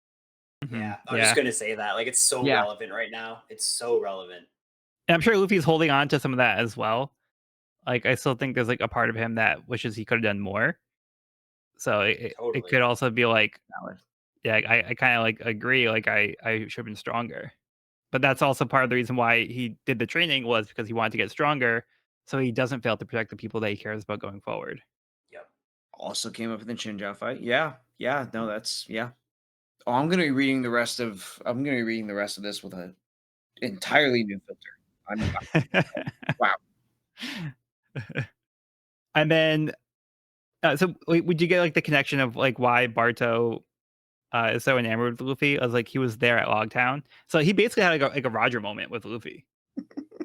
Mhm. Yeah, I was just Yeah. gonna say that. Like, it's so Yeah. relevant right now. It's so relevant. And I'm sure Luffy's holding on to some of that as well. Like, I still think there's like a part of him that wishes he could have done more. So it Totally. could also be like, Valid. yeah, I kind of like agree. Like I should have been stronger. But that's also part of the reason why he did the training was because he wanted to get stronger, so he doesn't fail to protect the people that he cares about going forward. Yep. Also came up in the Chinja fight. Yeah. Yeah. No, that's yeah. Oh, I'm gonna be reading the rest of this with a entirely new filter. I'm wow. And then, so would you get like the connection of like why Barto is so enamored with Luffy? As like he was there at Logtown, so he basically had like a Roger moment with Luffy.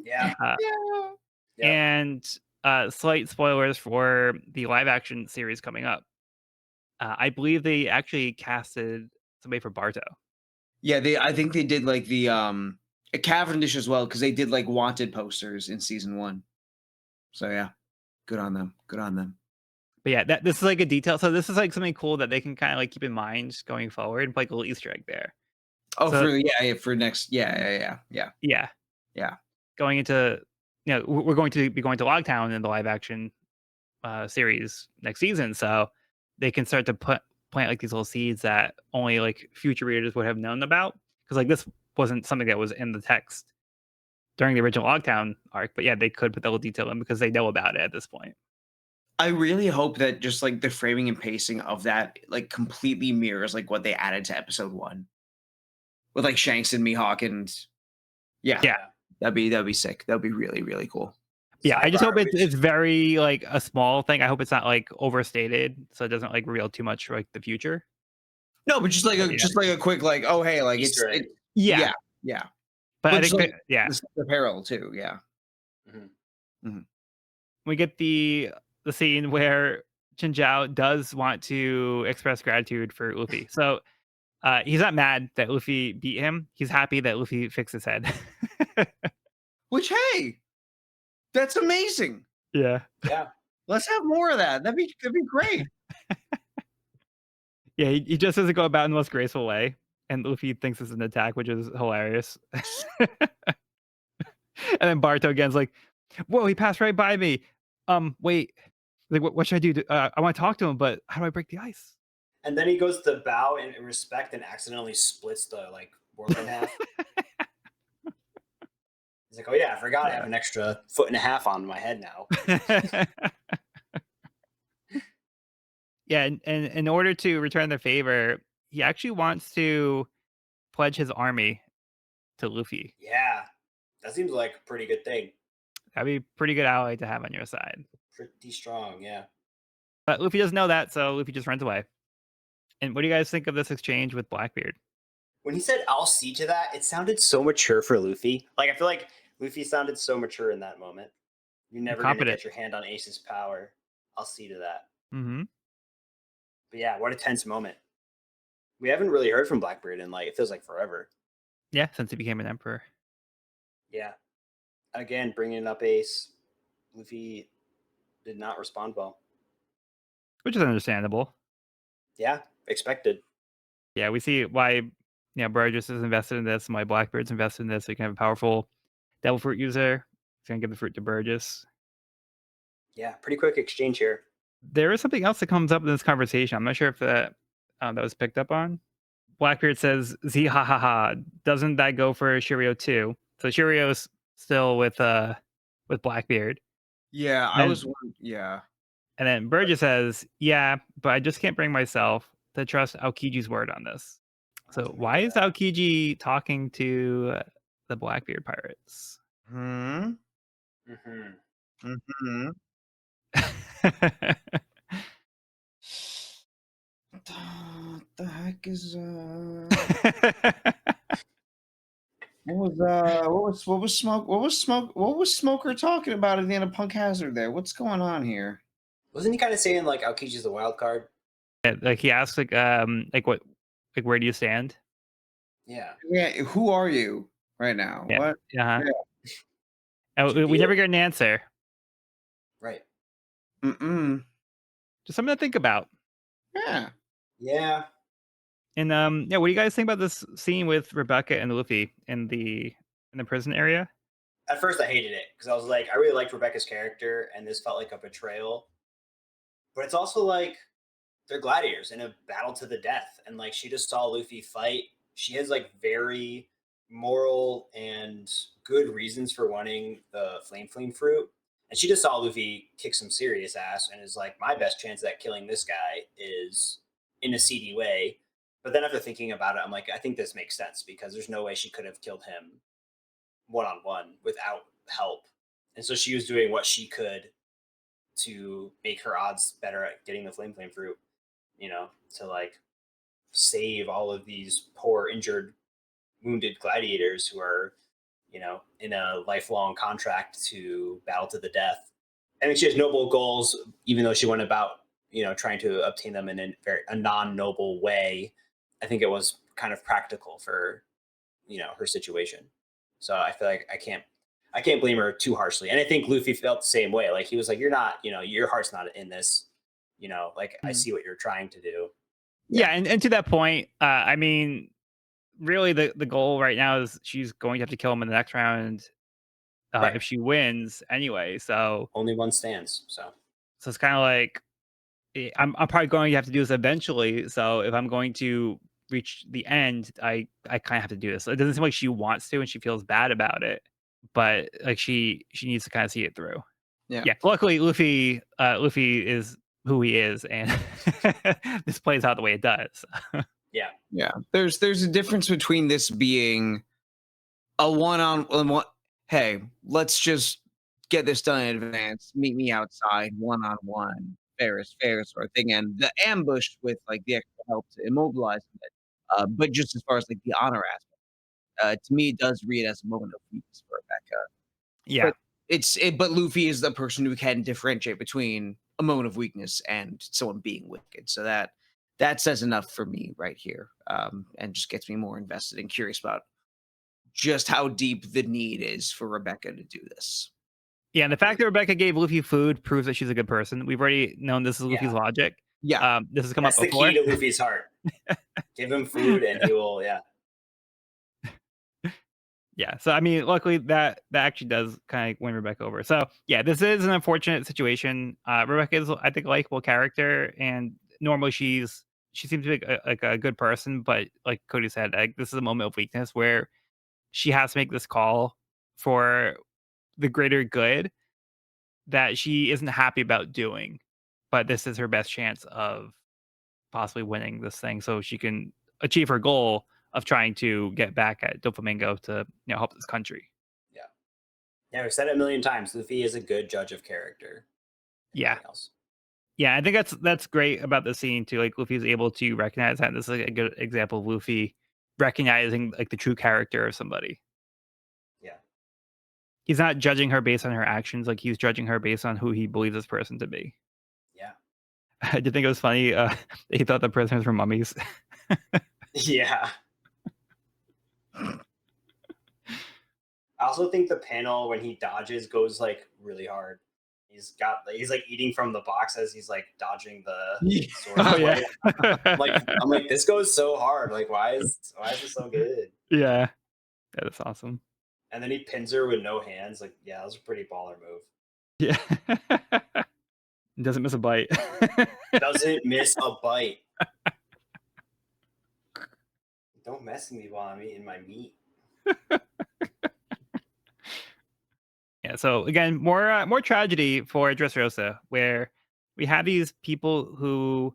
Yeah. Uh, Yeah. Yep. and slight spoilers for the live action series coming up. I believe they actually casted somebody for Barto. Yeah, they I think they did like the Cavendish as well because they did like wanted posters in season 1. So yeah, good on them. Good on them. But yeah, this is like a detail. So this is like something cool that they can kind of like keep in mind going forward, like a little Easter egg there. Oh, So for yeah, for next yeah. yeah, Yeah. going into we're going to be going to Logtown in the live action series next season, so they can start to plant like these little seeds that only like future readers would have known about because like this wasn't something that was in the text during the original Logtown arc, but yeah, they could put that little detail in because they know about it at this point. I really hope that just like the framing and pacing of that like completely mirrors like what they added to episode 1 with like Shanks and Mihawk and yeah, Yeah. Yeah. that'd be sick. That'd be really really cool. Yeah, I just hope Sidebar, it's which very like a small thing. I hope it's not like overstated, so it doesn't like reveal too much for, like the future. No, but But yeah, just like a quick like oh hey like Easter it egg. yeah, yeah yeah but I but just think that like yeah, the parallel too yeah. Mhm. Mhm. we get the scene where Chinjiao does want to express gratitude for Luffy. So he's not mad that Luffy beat him. He's happy that Luffy fixed his head. Which hey, that's amazing. Yeah, Yeah. Let's have more of that. That'd be great. yeah. He just doesn't go about in the most graceful way, and Luffy thinks it's an attack, which is hilarious. And then Barto again's like, "Whoa, he passed right by me. Wait, like, what should I do? I want to talk to him, but how do I break the ice?" And then he goes to bow in respect and accidentally splits the like world in half. He's like, "Oh yeah, I forgot I have Yeah. an extra foot and a half on my head now." Yeah, and in order to return the favor, he actually wants to pledge his army to Luffy. Yeah, that seems like a pretty good thing. That'd be a pretty good ally to have on your side. Pretty strong, yeah. But Luffy doesn't know that, so Luffy just runs away. And what do you guys think of this exchange with Blackbeard? When he said "I'll see to that," it sounded so mature for Luffy. Like, I feel like Luffy sounded so mature in that moment. You're And never gonna confident. get your hand on Ace's power. I'll see to that. Hmm. But yeah, what a tense moment. We haven't really heard from Blackbeard in like it feels like forever. Yeah, since he became an emperor. Yeah. Again, bringing up Ace, Luffy did not respond well. Which is understandable. Yeah, expected. Yeah, we see why Burgess is invested in this and why Blackbeard's invested in this. So you can have a powerful devil fruit user. He's gonna give the fruit to Burgess. Yeah, pretty quick exchange here. There is something else that comes up in this conversation. I'm not sure if that was picked up on. Blackbeard says, "Z ha ha ha." Doesn't that go for Shirio too? So Shirio's still with Blackbeard. Yeah, I Then was yeah. And then Burgess says, "Yeah, but I just can't bring myself to trust Aokiji's word on this." I'll have So to why remember is that. Aokiji talking to the Blackbeard pirates? Hmm. Hmm. Hmm. What the heck is what was Smoker talking about at the end of Punk Hazard there? What's going on here? Wasn't he kind of saying like Aokiji's the wild card? Yeah, like he asks, like what, like where do you stand? Yeah. Yeah, who are you right now? Yeah, What? uh-huh. Yeah. And What's your we never deal? get an answer. Right. Mm-mm. Just something to think about. Yeah. Yeah. And yeah, what do you guys think about this scene with Rebecca and Luffy in the prison area? At first, I hated it because I was like, I really liked Rebecca's character, and this felt like a betrayal. But it's also like they're gladiators in a battle to the death, and like she just saw Luffy fight. She has like very moral and good reasons for wanting the flame fruit, and she just saw Luffy kick some serious ass, and is like, my best chance at killing this guy is in a seedy way. But then after thinking about it, I'm like, I think this makes sense because there's no way she could have killed him one on one without help. And so she was doing what she could to make her odds better at getting the flame fruit, to like save all of these poor, injured, wounded gladiators who are, in a lifelong contract to battle to the death. I mean, she has noble goals, even though she went about, trying to obtain them in a non-noble way. I think it was kind of practical for, her situation. So I feel like I can't blame her too harshly. And I think Luffy felt the same way. Like he was like, you're not, your heart's not in this. Like I Mhm. see what you're trying to do. Yeah, and to that point, I mean, really the goal right now is she's going to have to kill him in the next round Right. if she wins anyway. Only one stands. So So it's kind of like I'm probably going to have to do this eventually. So if I'm going to reach the end, I kind of have to do this. It doesn't seem like she wants to, and she feels bad about it, but like she needs to kind of see it through. Yeah. Yeah. Luckily, Luffy is who he is, and this plays out the way it does. yeah. Yeah. There's a difference between this being a one. Hey, let's just get this done in advance. Meet me outside, one on one, fair sort of thing, and the ambush with like the extra help to immobilize it. But just as far as like the honor aspect, to me, it does read as a moment of weakness for Rebecca. Yeah. But but Luffy is the person who can differentiate between a moment of weakness and someone being wicked. So that says enough for me right here, and just gets me more invested and curious about just how deep the need is for Rebecca to do this. Yeah, and the fact that Rebecca gave Luffy food proves that she's a good person. We've already known this is Luffy's Yeah. logic. Yeah, This has come up That's the key before. to Luffy's heart. Give him food and he will, yeah. Yeah, so I mean, luckily that actually does kind of win Rebecca over. So yeah, this is an unfortunate situation. Rebecca is, I think, a likable character, and normally she seems to be like a good person, but like Cody said, like this is a moment of weakness where she has to make this call for the greater good that she isn't happy about doing, but this is her best chance of possibly winning this thing, so she can achieve her goal of trying to get back at Doflamingo to help this country. Yeah. Yeah, we've said it a million times. Luffy is a good judge of character, if Yeah. nothing else. Yeah, I think that's great about the scene too. Like Luffy's able to recognize that. This is like a good example of Luffy recognizing like the true character of somebody. Yeah. He's not judging her based on her actions, like he's judging her based on who he believes this person to be. Yeah. I did think it was funny. He thought the prisoners were mummies. Yeah. I also think the panel when he dodges goes like really hard. He's like eating from the box as he's like dodging the Yeah. sword Oh yeah, blade. I'm like this goes so hard. Like why is it so good? yeah, that's awesome. And then he pins her with no hands. Like yeah, that was a pretty baller move. Yeah, doesn't miss a bite. Doesn't miss a bite. Don't mess with me while I'm eating my meat. Yeah, so again, more tragedy for Dressrosa, where we have these people who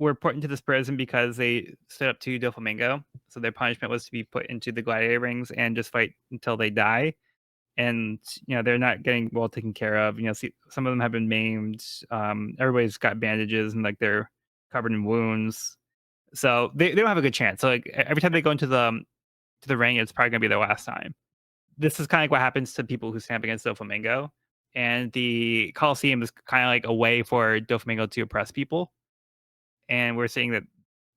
were put into this prison because they stood up to Doflamingo. So their punishment was to be put into the gladiator rings and just fight until they die. And they're not getting well taken care of. See, some of them have been maimed. Everybody's got bandages and like they're covered in wounds. So they don't have a good chance. So like every time they go into the ring, it's probably gonna be their last time. This is kind of like what happens to people who stand up against Doflamingo. And the Coliseum is kind of like a way for Doflamingo to oppress people. And we're seeing that,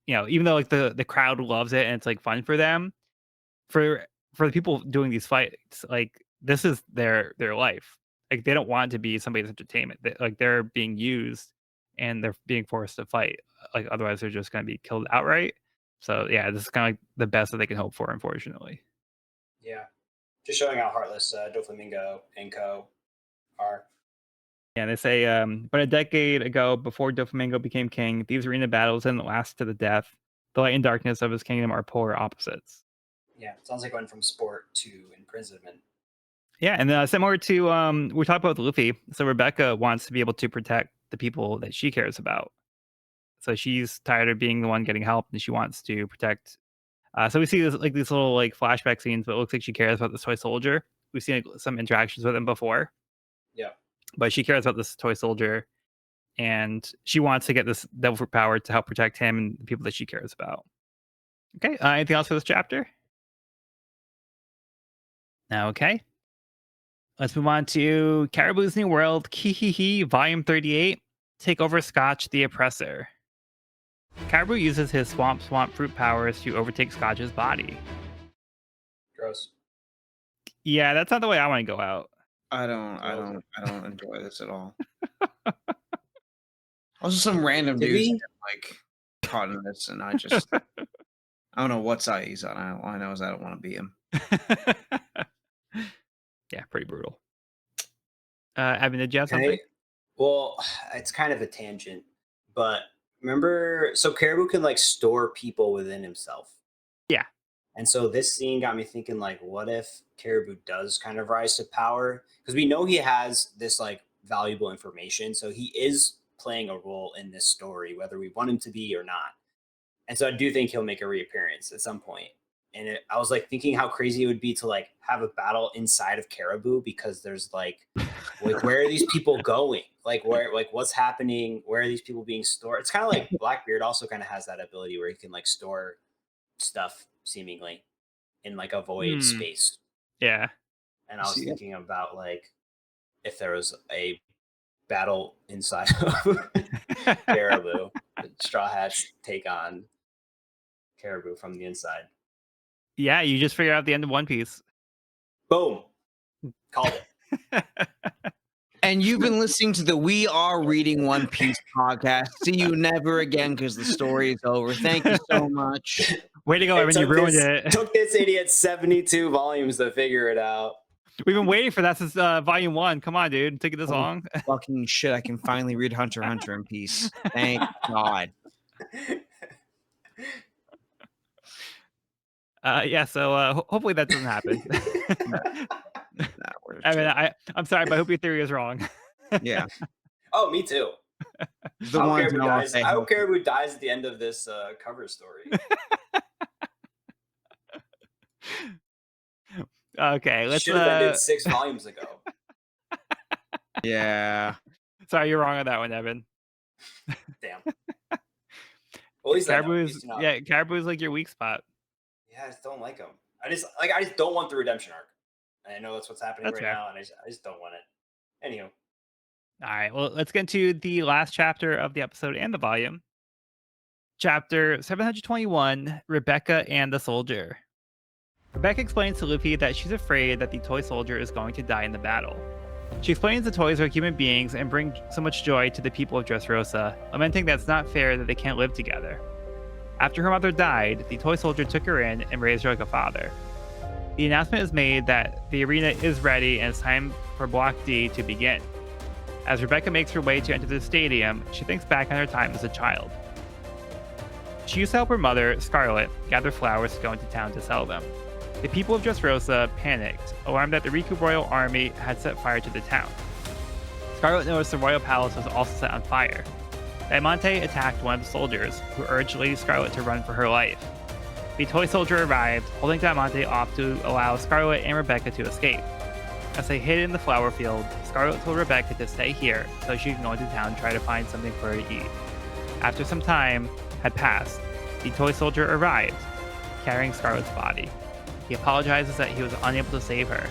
even though like the crowd loves it and it's like fun for them, for the people doing these fights, like this is their life. Like they don't want to be somebody's entertainment. Like they're being used and they're being forced to fight. Like otherwise they're just gonna be killed outright. So yeah, this is kind of like the best that they can hope for, unfortunately. Yeah, just showing how heartless Doflamingo and Co are. Yeah, they say, but a decade ago, before Doflamingo became king, these arena battles didn't last to the death. The light and darkness of his kingdom are polar opposites. Yeah, sounds like going from sport to imprisonment. Yeah, and similar to we talked about with Luffy. So Rebecca wants to be able to protect the people that she cares about. So she's tired of being the one getting help, and she wants to protect. So we see this, like these little like flashback scenes, but it looks like she cares about this toy soldier. We've seen like, some interactions with him before. Yeah, but she cares about this toy soldier, and she wants to get this devil fruit power to help protect him and the people that she cares about. Okay, anything else for this chapter? Okay. Let's move on to Caribou's New World, Kihihi, Volume 38, Take Over Scotch the Oppressor. Caribou uses his swamp fruit powers to overtake Scotch's body. gross. Yeah, that's not the way I want to go out. I don't enjoy this at all. Also, some random dudes like caught in this, and I don't know what side he's on. All I know is I don't want to be him. Yeah, pretty brutal. Evan, did you have something? Well, it's kind of a tangent, but remember, so Caribou can like store people within himself. Yeah. And so this scene got me thinking, like, what if Caribou does kind of rise to power? Because we know he has this like valuable information, so he is playing a role in this story, whether we want him to be or not. And so I do think he'll make a reappearance at some point. And I was like thinking how crazy it would be to like have a battle inside of Caribou, because there's like where are these people going? Like what's happening? Where are these people being stored? It's kind of like Blackbeard also kind of has that ability where he can like store stuff seemingly in like a void space. Yeah. And I was thinking about like if there was a battle inside of Caribou, Straw Hats take on Caribou from the inside. Yeah, you just figured out the end of One Piece. Boom. Called it. And you've been listening to the We Are Reading One Piece podcast. See you never again because the story is over. Thank you so much. Way to go, Evan. You ruined it. Took this idiot 72 volumes to figure it out. We've been waiting for that since volume 1. Come on, dude. Take it this long. Fucking shit. I can finally read Hunter x Hunter in peace. Thank God. Yeah, so hopefully that doesn't happen. I mean, I'm sorry, but I hope your theory is wrong. Yeah. Oh, me too. I hope Caribou dies at the end of this cover story. Okay, let's. Should have ended 6 volumes ago. Yeah. Sorry, you're wrong on that one, Evan. Damn. Well, Caribou is like your weak spot. Yeah, I just don't like him. I just don't want the redemption arc. I know that's what's happening now, and I just don't want it. Anywho. All right, well, let's get into the last chapter of the episode and the volume. Chapter 721, Rebecca and the Soldier. Rebecca explains to Luffy that she's afraid that the toy soldier is going to die in the battle. She explains the toys are human beings and bring so much joy to the people of Dressrosa, lamenting that it's not fair that they can't live together. After her mother died, the toy soldier took her in and raised her like a father. The announcement is made that the arena is ready and it's time for Block D to begin. As Rebecca makes her way to enter the stadium, she thinks back on her time as a child. She used to help her mother, Scarlet, gather flowers to go into town to sell them. The people of Dressrosa panicked, alarmed that the Riku royal army had set fire to the town. Scarlet noticed the royal palace was also set on fire. Diamante attacked one of the soldiers, who urged Lady Scarlet to run for her life. The toy soldier arrived, holding Diamante off to allow Scarlet and Rebecca to escape. As they hid in the flower field, Scarlet told Rebecca to stay here so she can go into town and try to find something for her to eat. After some time had passed, the toy soldier arrived, carrying Scarlet's body. He apologizes that he was unable to save her.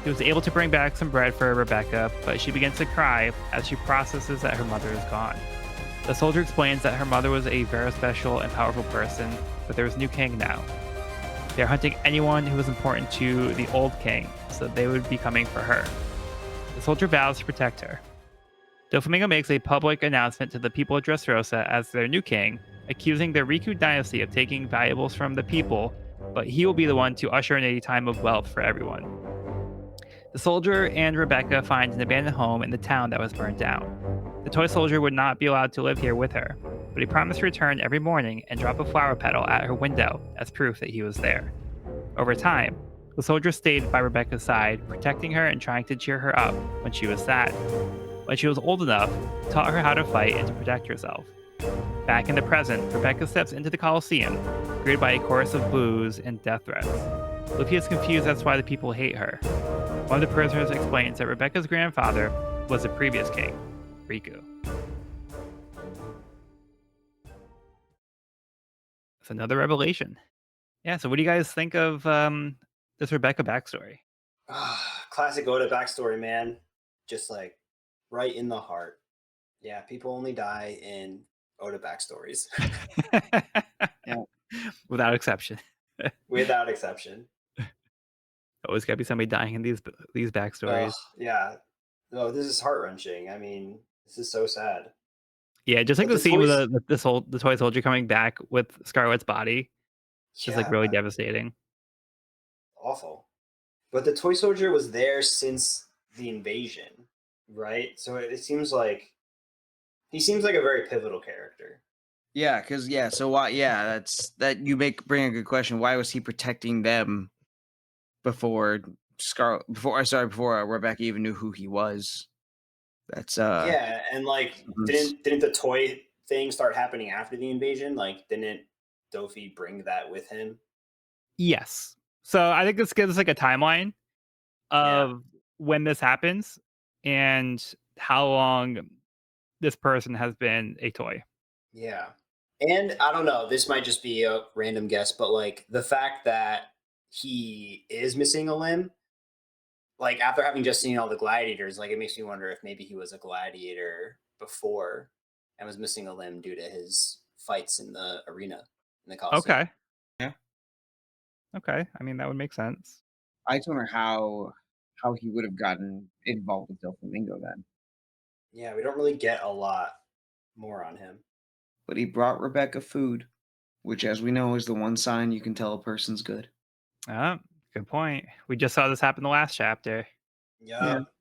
He was able to bring back some bread for Rebecca, but she begins to cry as she processes that her mother is gone. The soldier explains that her mother was a very special and powerful person, but there was a new king now. They are hunting anyone who was important to the old king, so they would be coming for her. The soldier vows to protect her. Doflamingo makes a public announcement to the people of Dressrosa as their new king, accusing the Riku dynasty of taking valuables from the people, but he will be the one to usher in a time of wealth for everyone. The soldier and Rebecca find an abandoned home in the town that was burned down. The toy soldier would not be allowed to live here with her, but he promised to return every morning and drop a flower petal at her window as proof that he was there. Over time, the soldier stayed by Rebecca's side, protecting her and trying to cheer her up when she was sad. When she was old enough, he taught her how to fight and to protect herself. Back in the present, Rebecca steps into the Coliseum, greeted by a chorus of boos and death threats. Luffy is confused as to why the people hate her. One of the prisoners explains that Rebecca's grandfather was the previous king, Riku. It's another revelation. Yeah, so what do you guys think of this Rebecca backstory? Classic Oda backstory, man. Just like right in the heart. Yeah, people only die in Oda backstories. Yeah. Without exception. Without exception. Always gotta be somebody dying in these backstories. Yeah. No, this is heart wrenching. I mean, this is so sad. Yeah, just like But the the scene with toys, the toy soldier coming back with Scarlet's body. It's just like yeah, really devastating. awful. But the toy soldier was there since the invasion, right? So it seems like he seems like a very pivotal character. Yeah, because so why? Yeah, that you bring a good question. Why was he protecting them before before Rebecca even knew who he was? That's Yeah, and like mhm. didn't the toy thing start happening after the invasion? Like didn't Dofi bring that with him? Yes. So I think this gives us like a timeline Yeah. of when this happens and how long this person has been a toy. Yeah. And I don't know, this might just be a random guess, but like the fact that he is missing a limb, like after having just seen all the gladiators, like it makes me wonder if maybe he was a gladiator before and was missing a limb due to his fights in the arena in the Coliseum. Okay. Okay. I mean, that would make sense. I just wonder how he would have gotten involved with Doflamingo then. Yeah, we don't really get a lot more on him. But he brought Rebecca food, which, as we know, is the one sign you can tell a person's good. Good point. We just saw this happen the last chapter. Yeah. Yup.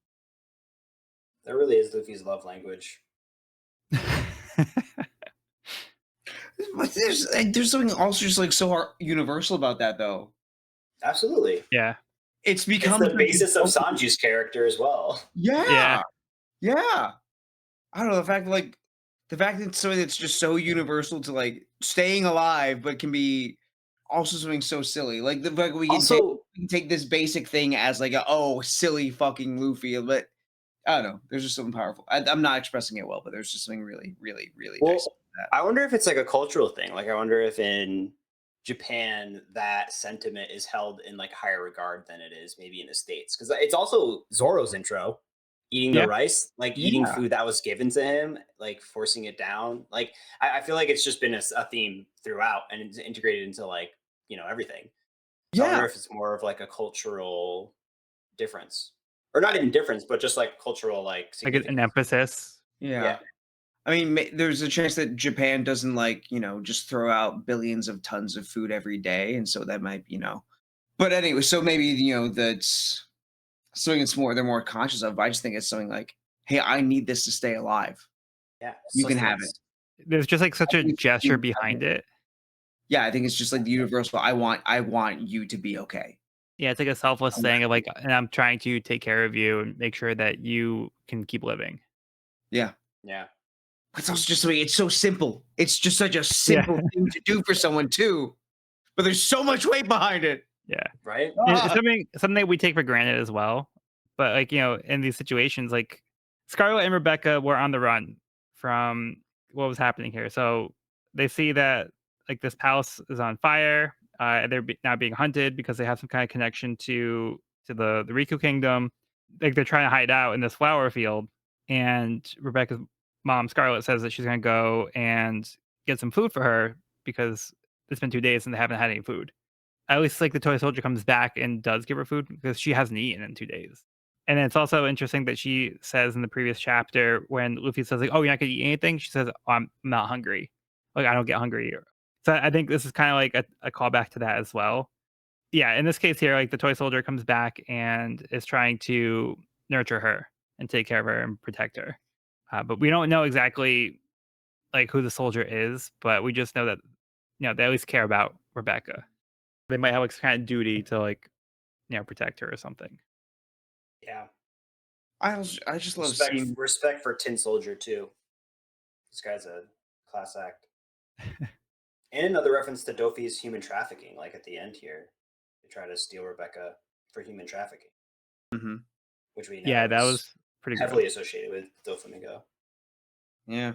That really is Luffy's love language. But there's something also just like so universal about that though. Absolutely. Yeah. It's It's become the such basis of a Sanju's character as well. Yeah. yeah, yeah. I don't know the fact that it's something that's just so universal to like staying alive, but can be also something so silly. Like the fact Also, we can take this basic thing as like a oh silly fucking Luffy, but I don't know. There's just something powerful. I'm not expressing it well, but there's just something really, really, really nice well, about that. I wonder if it's like a cultural thing. Like, I wonder if in Japan that sentiment is held in like higher regard than it is maybe in the States. Because it's also Zoro's intro, eating the Yeah. rice, like eating Yeah, food that was given to him, like forcing it down. Like, I feel like it's just been a theme throughout and it's integrated into like, everything. So I yeah, wonder if it's more of like a cultural difference, or not even difference, but just like cultural like Like an significance. emphasis. yeah. Yeah, I mean, there's a chance that Japan doesn't like, just throw out billions of tons of food every day. And so that might, but anyway, so maybe, that's something they're more conscious of. I just think it's something like, hey, I need this to stay alive. yeah, You can have it. sustenance. There's just like I such a think it's gesture universal. behind it. Yeah, I think it's just like the universal. I want you to be okay. Yeah, it's like a selfless I'm thing not- of like, and I'm trying to take care of you and make sure that you can keep living. Yeah. Yeah. It's also just something, it's so simple. It's just such a Yeah. simple thing to do for someone too. But there's so much weight behind it. Yeah. Right. It's Ah! something that we take for granted as well. But like, in these situations, like Scarlet and Rebecca were on the run from what was happening here. So they see that like this palace is on fire. Now being hunted because they have some kind of connection to the Riku kingdom. Like they're trying to hide out in this flower field. And Rebecca's mom, Scarlet, says that she's going to go and get some food for her because it's been 2 days and they haven't had any food. At least like the toy soldier comes back and does give her food because she hasn't eaten in 2 days. And it's also interesting that she says in the previous chapter when Luffy says like, "Oh, you're not gonna eat anything," she says, "Oh, I'm not hungry. Like I don't get hungry." So I think this is kind of like a callback to that as well. Yeah, in this case here, like the toy soldier comes back and is trying to nurture her and take care of her and protect her. But we don't know exactly like who the soldier is, but we just know that they at least care about Rebecca. They might have like some kind of duty to like protect her or something. Yeah. I just love seeing. Respect for Tin Soldier too. This guy's a class act. And another reference to Dofi's human trafficking, like at the end here. They try to steal Rebecca for human trafficking, Mhm. which we know Yeah, that is was pretty heavily gross. associated with Doflamingo. Yeah.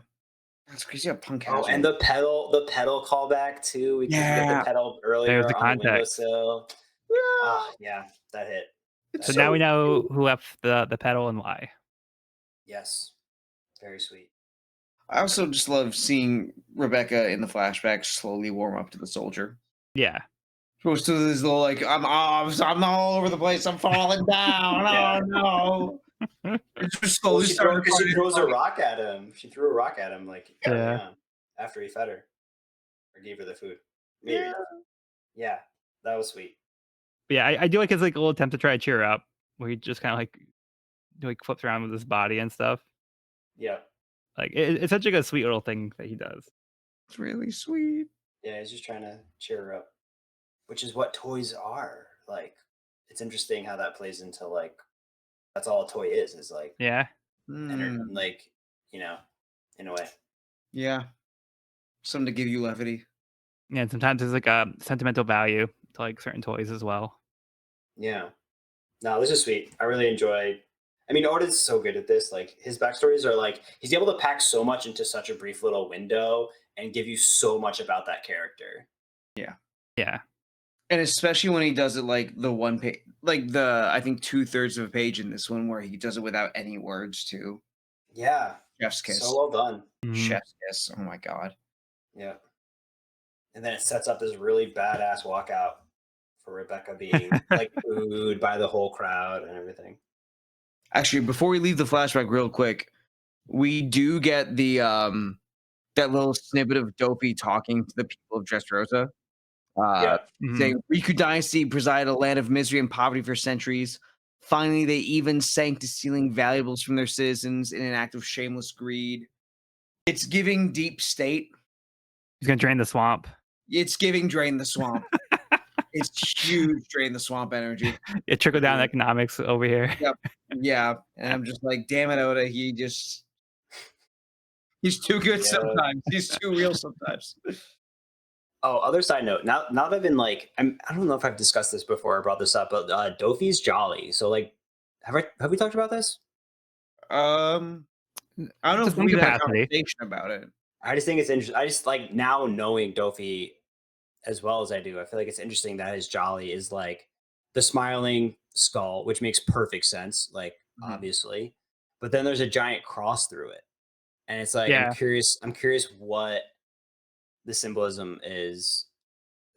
That's crazy how Punk Oh, has and one. the pedal callback too. We get the Yeah. pedal There's the earlier on the context. windowsill. Yeah. Ah, yeah, that hit. It's So That hit. now we so know cute. who left the pedal and why. Yes, very sweet. I also just love seeing Rebecca in the flashback slowly warm up to the soldier. Yeah. Goes to this little like I'm all over the place. I'm falling down. Yeah. Oh no! It's just Well, slowly starting to she find his throws a body. rock at him. She threw a rock at him like early Yeah. on after he fed her or gave her the food. Yeah. Maybe. Yeah, that was sweet. But yeah, I do like his like little attempt to try to cheer her up, where he just kind of like flips around with his body and stuff. Yeah. Like it's such like a sweet little thing that he does. It's really sweet. Yeah, he's just trying to cheer her up, which is what toys are. Like, it's interesting how that plays into like that's all a toy is like Yeah. Mm, like you know, in a way. yeah. Something to give you levity. Yeah. And sometimes there's like a sentimental value to like certain toys as well. Yeah. No, this is sweet. I really enjoyed. I mean, Oda's so good at this. Like his backstories are like he's able to pack so much into such a brief little window and give you so much about that character. Yeah. Yeah. And especially when he does it like the one page, like the I think 2/3 of a page in this one where he does it without any words too. Yeah, Chef's so kiss. well done. Mhm. Chef's kiss. Oh my god. Yeah, and then it sets up this really badass walkout for Rebecca being like booed by the whole crowd and everything. Actually, before we leave the flashback real quick, we do get the that little snippet of Dopey talking to the people of Dressrosa. Uh, Yeah, Mhm. saying Riku Dynasty presided a land of misery and poverty for centuries. Finally, they even sank to stealing valuables from their citizens in an act of shameless greed. It's giving deep state. He's gonna drain the swamp. It's giving drain the swamp. It's huge drain the swamp energy. It trickle down Mhm. economics over here. Yep. Yeah. And I'm just like, damn it, Oda. He's too good yeah. sometimes. He's too real sometimes. Oh, other side note. Now that I've been like, I don't know if I've discussed this before or brought this up, but Dofi's jolly. So like, have we talked about this? Um, I don't know To if some we've had a capacity. conversation about it. I just think it's interesting. I just like now knowing Dofi as well as I do. I feel like it's interesting that his jolly is like the smiling skull, which makes perfect sense, like Mhm. obviously. But then there's a giant cross through it, and it's like I'm Yeah. curious. I'm curious what the symbolism is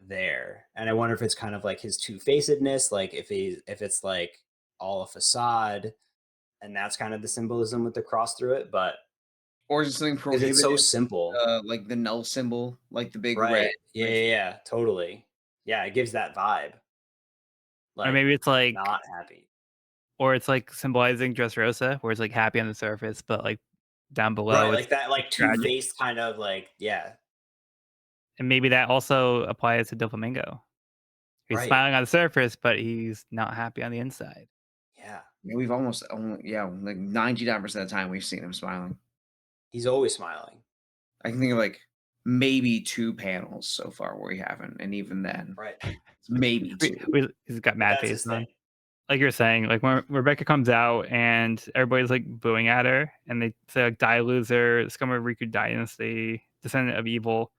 there, and I wonder if it's kind of like his two-facedness, like if it's like all a facade, and that's kind of the symbolism with the cross through it. But Or is it something because it's so prohibitive? simple, Like the null symbol, like the big red. right? Yeah, yeah, yeah, totally. Yeah, it gives that vibe. Or Like maybe it's like not happy. or it's like symbolizing Dressrosa, where it's like happy on the surface, but like down below Right, it's like that, it's like tragic. two-faced kind of like, yeah, And maybe that also applies to Doflamingo. He's right, smiling on the surface, but he's not happy on the inside. yeah. We've almost only like 99% of the time we've seen him smiling. He's always smiling. I can think of like maybe 2 panels so far where we haven't, and even then, Right. it's maybe 2. He's got But mad that's face his on. thing. Like you're saying, like when Rebecca comes out and everybody's like booing at her, and they say like "Die loser, scum of Riku dynasty, descendant of evil."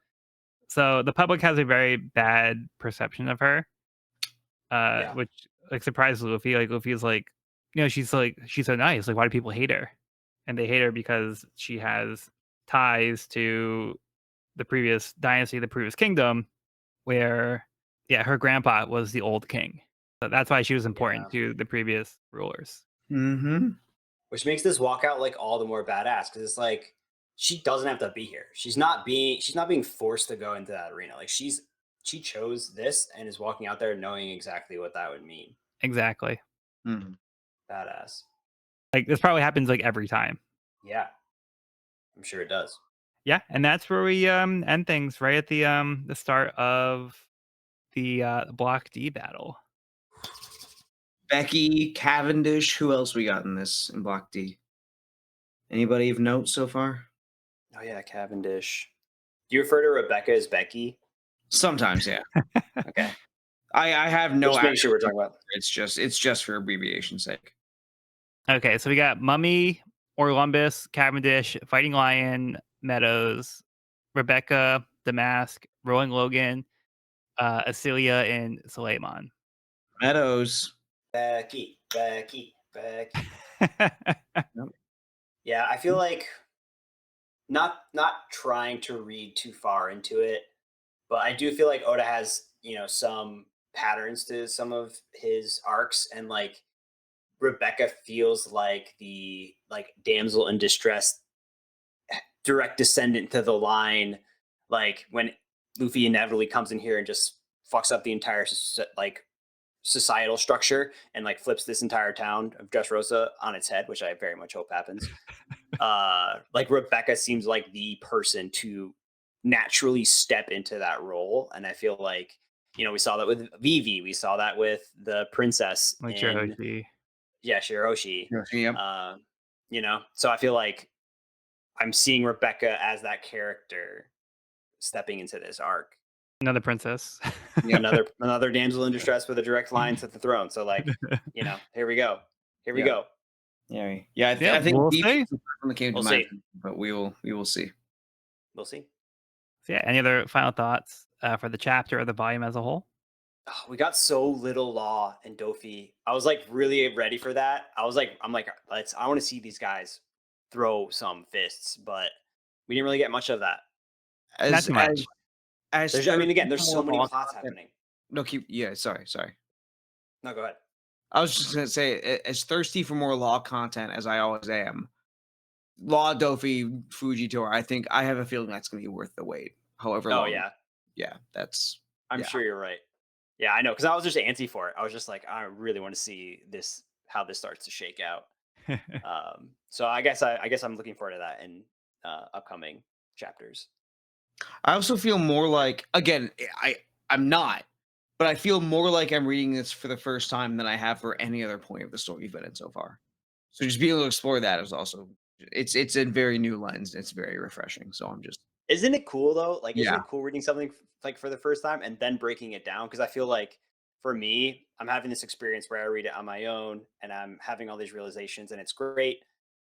So the public has a very bad perception of her, Yeah. which like surprises Luffy. Like Luffy's like, she's so nice. Like why do people hate her? And they hate her because she has ties to the previous dynasty, the previous kingdom, where her grandpa was the old king. So that's why she was Yeah. important to the previous rulers. Mhm. Which makes this walkout like all the more badass because it's like she doesn't have to be here. She's not being forced to go into that arena. Like she chose this and is walking out there knowing exactly what that would mean. Exactly. Mhm. Badass. Like this probably happens like every time. Yeah, I'm sure it does. Yeah, and that's where we end things right at the start of the Block D battle. Becky, Cavendish, who else we got in Block D? Anybody of note so far? Oh yeah, Cavendish. Do you refer to Rebecca as Becky? Sometimes, yeah. Okay. I have no Just make sure we're talking about. it's just for abbreviation's sake. Okay, so we got Mummy, Orlumbus, Cavendish, Fighting Lion, Meadows, Rebecca, Damask, Rolling Logan, Acelia, and Suleiman. Meadows. Becky, Becky, Becky. Yep. Yeah, I feel like not trying to read too far into it, but I do feel like Oda has, some patterns to some of his arcs and like Rebecca feels like the like damsel in distress direct descendant to the line like when Luffy inevitably comes in here and just fucks up the entire like societal structure and like flips this entire town of Dressrosa on its head, which I very much hope happens. Like Rebecca seems like the person to naturally step into that role, and I feel like we saw that with Vivi, we saw that with the princess Like in Shirahoshi. Shirahoshi. Yep. Uh, so I feel like I'm seeing Rebecca as that character stepping into this arc. Another princess. Yep. Another damsel in distress with a direct line to the throne. So like, here we go. Here we Yeah. go. Yeah. Yeah, I think we'll Vivi see. is the first one that came We'll to mind, see. but we will see. We'll see. So yeah, any other final thoughts for the chapter or the volume as a whole? Oh, we got so little Law and Dofi. I was like really ready for that. I'm like, I want to see these guys throw some fists, but we didn't really get much of that. Not too much. As I mean, again, thirsty there's for so many more plots content- happening. No, sorry. No, go ahead. I was just gonna say, as thirsty for more law content as I always am, Law Dofi Fujitora, I think I have a feeling that's gonna be worth the wait. However Oh long. yeah, Yeah, that's I'm yeah. sure you're right. Yeah, I know because I was just antsy for it. I was just like, I really want to see this how this starts to shake out. So I guess I'm looking forward to that in upcoming chapters. I also feel more like again, I'm not, but I feel more like I'm reading this for the first time than I have for any other point of the story you've been in so far. So just being able to explore that is also it's a very new lens. It's very refreshing. So I'm just Isn't it cool though? Like, isn't yeah. it cool reading something like for the first time and then breaking it down? Because I feel like for me, I'm having this experience where I read it on my own and I'm having all these realizations and it's great.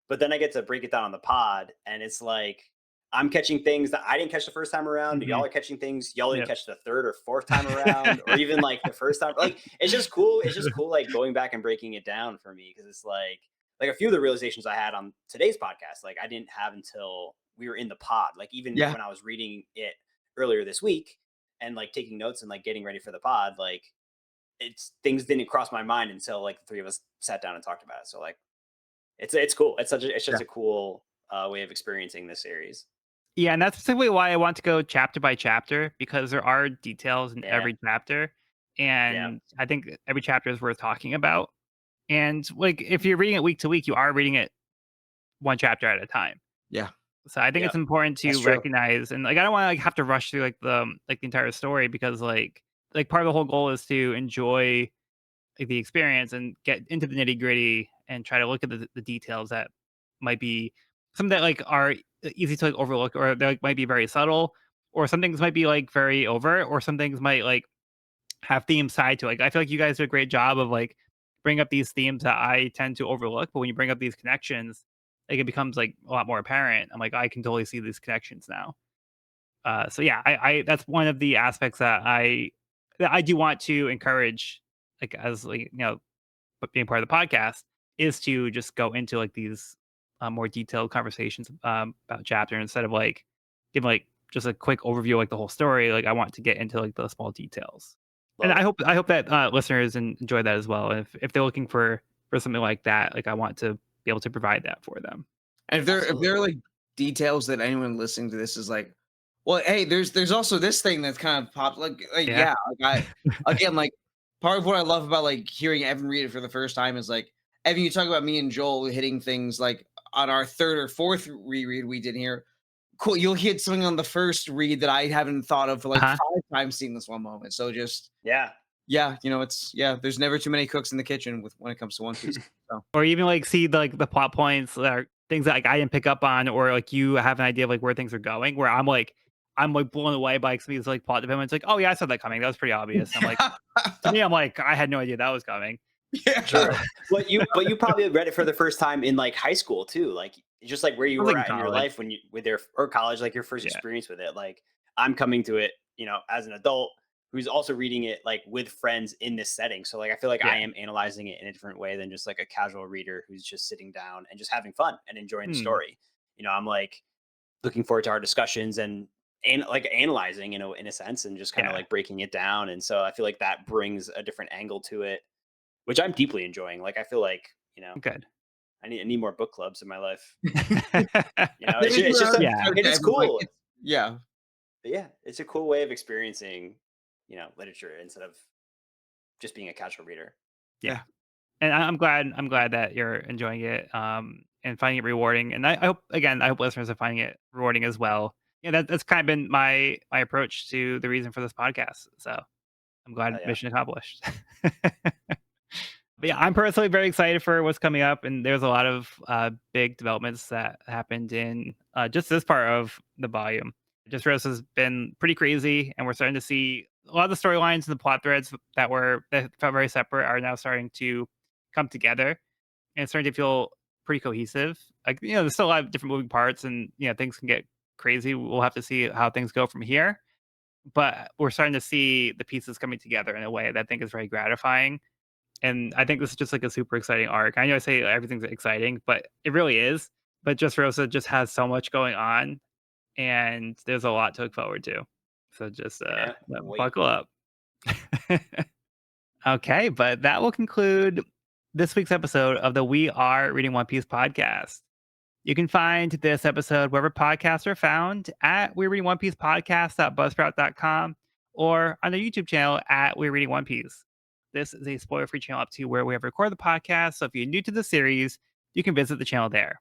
But then I get to break it down on the pod, and it's like I'm catching things that I didn't catch the first time around. Mhm. Y'all are catching things y'all didn't Yep. catch the third or fourth time around, or even like the first time. Like it's just cool. It's just cool, like going back and breaking it down for me because it's like a few of the realizations I had on today's podcast, like I didn't have until we were in the pod. Like even Yeah. when I was reading it earlier this week and like taking notes and like getting ready for the pod, like it's things didn't cross my mind until like the three of us sat down and talked about it. So like it's cool. It's Yeah. just a cool way of experiencing this series. Yeah, and that's simply why I want to go chapter by chapter because there are details in Yeah, every chapter, yeah, and I think every chapter is worth talking about. And like, if you're reading it week to week, you are reading it one chapter at a time. Yeah. So I think yeah. it's important That's to true. recognize, and like, I don't want to like have to rush through like the entire story because like part of the whole goal is to enjoy like the experience and get into the nitty gritty and try to look at the details that might be some that like are easy to like overlook or they like might be very subtle or some things might be like very overt or some things might like have themes tied to it. Like I feel like you guys do a great job of like bring up these themes that I tend to overlook, but when you bring up these connections, like it becomes like a lot more apparent. I'm like I can totally see these connections now. So yeah, I that's one of the aspects that I do want to encourage, like as like but being part of the podcast is to just go into like these more detailed conversations about chapter instead of like giving like just a quick overview of, like the whole story. Like I want to get into like the small details, and Love it. I hope that listeners enjoy that as well. If they're looking for something like that, like I want to be able to provide that for them. And if there are like details that anyone listening to this is like, well, hey, there's also this thing that's kind of popped like Yeah. yeah, like I again like part of what I love about like hearing Evan read it for the first time is like Evan, you talk about me and Joel hitting things like on our third or fourth reread we did here. Cool, you'll hit something on the first read that I haven't thought of for like Uh-huh. 5 times seeing this one moment. So just Yeah. yeah, it's there's never too many cooks in the kitchen with when it comes to One Piece. So Or even like see the plot points that are things that like I didn't pick up on, or like you have an idea of like where things are going. Where I'm like blown away by some of these like plot developments. Like, oh yeah, I saw that coming. That was pretty obvious. I'm like, to me, I'm like, I had no idea that was coming. yeah. True. But you probably read it for the first time in like high school too, like just like where I you was were like in at in your college. life when you with their or college, like your first Yeah, experience with it. Like I'm coming to it, as an adult who's also reading it like with friends in this setting. So like I feel like I yeah. am analyzing it in a different way than just like a casual reader who's just sitting down and just having fun and enjoying the Hmm. story. I'm like looking forward to our discussions and like analyzing, in a sense, and just kind of Yeah. like breaking it down. And so I feel like that brings a different angle to it, which I'm deeply enjoying. Like I feel like, Good. I need more book clubs in my life. To be It's just fair, Yeah. to it's Evan, like, cool. yeah. But yeah, it's a cool way of experiencing, literature instead of just being a casual reader. Yeah. And I'm glad that you're enjoying it, and finding it rewarding. And I hope again, I hope listeners are finding it rewarding as well. Yeah, that's kind of been my approach to the reason for this podcast. So I'm glad Hell yeah. mission accomplished. But yeah, I'm personally very excited for what's coming up, and there's a lot of big developments that happened in just this part of the volume. Just Rose has been pretty crazy, and we're starting to see a lot of the storylines and the plot threads that felt very separate are now starting to come together, and it's starting to feel pretty cohesive. Like there's still a lot of different moving parts, and things can get crazy. We'll have to see how things go from here, but we're starting to see the pieces coming together in a way that I think is very gratifying, and I think this is just like a super exciting arc. I know I say everything's exciting, but it really is. But Just Rosa just has so much going on, and there's a lot to look forward to. So just Can't wait. buckle up. Okay, but that will conclude this week's episode of the We Are Reading One Piece podcast. You can find this episode wherever podcasts are found at We're Reading One Piece podcast.buzzsprout.com or on the YouTube channel at We're Reading One Piece. This is a spoiler free channel up to where we have recorded the podcast. So if you're new to the series, you can visit the channel there.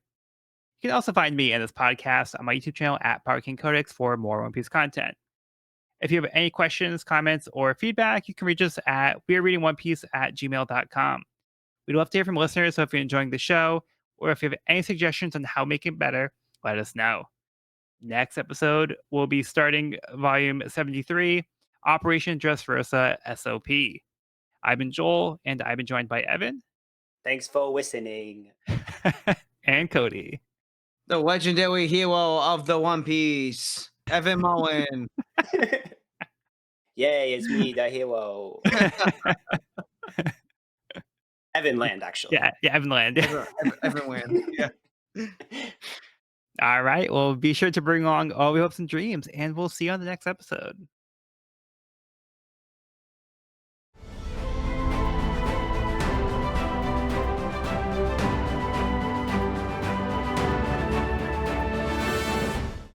You can also find me and this podcast on my YouTube channel at Power King Codex for more One Piece content. If you have any questions, comments, or feedback, you can reach us at wearereadingonepiece@gmail.com. We'd love to hear from listeners, so if you're enjoying the show, or if you have any suggestions on how to make it better, let us know. Next episode, we'll be starting volume 73, Operation Dressrosa SOP. I've been Joel, and I've been joined by Evan Thanks for listening. and Cody. The legendary hero of the One Piece, Evan Mullen. Yay, it's me, the hero. Evan Land, actually. yeah, Evan Land. Evan win. Yeah. All right. Well, be sure to bring along all your hopes and dreams, and we'll see you on the next episode.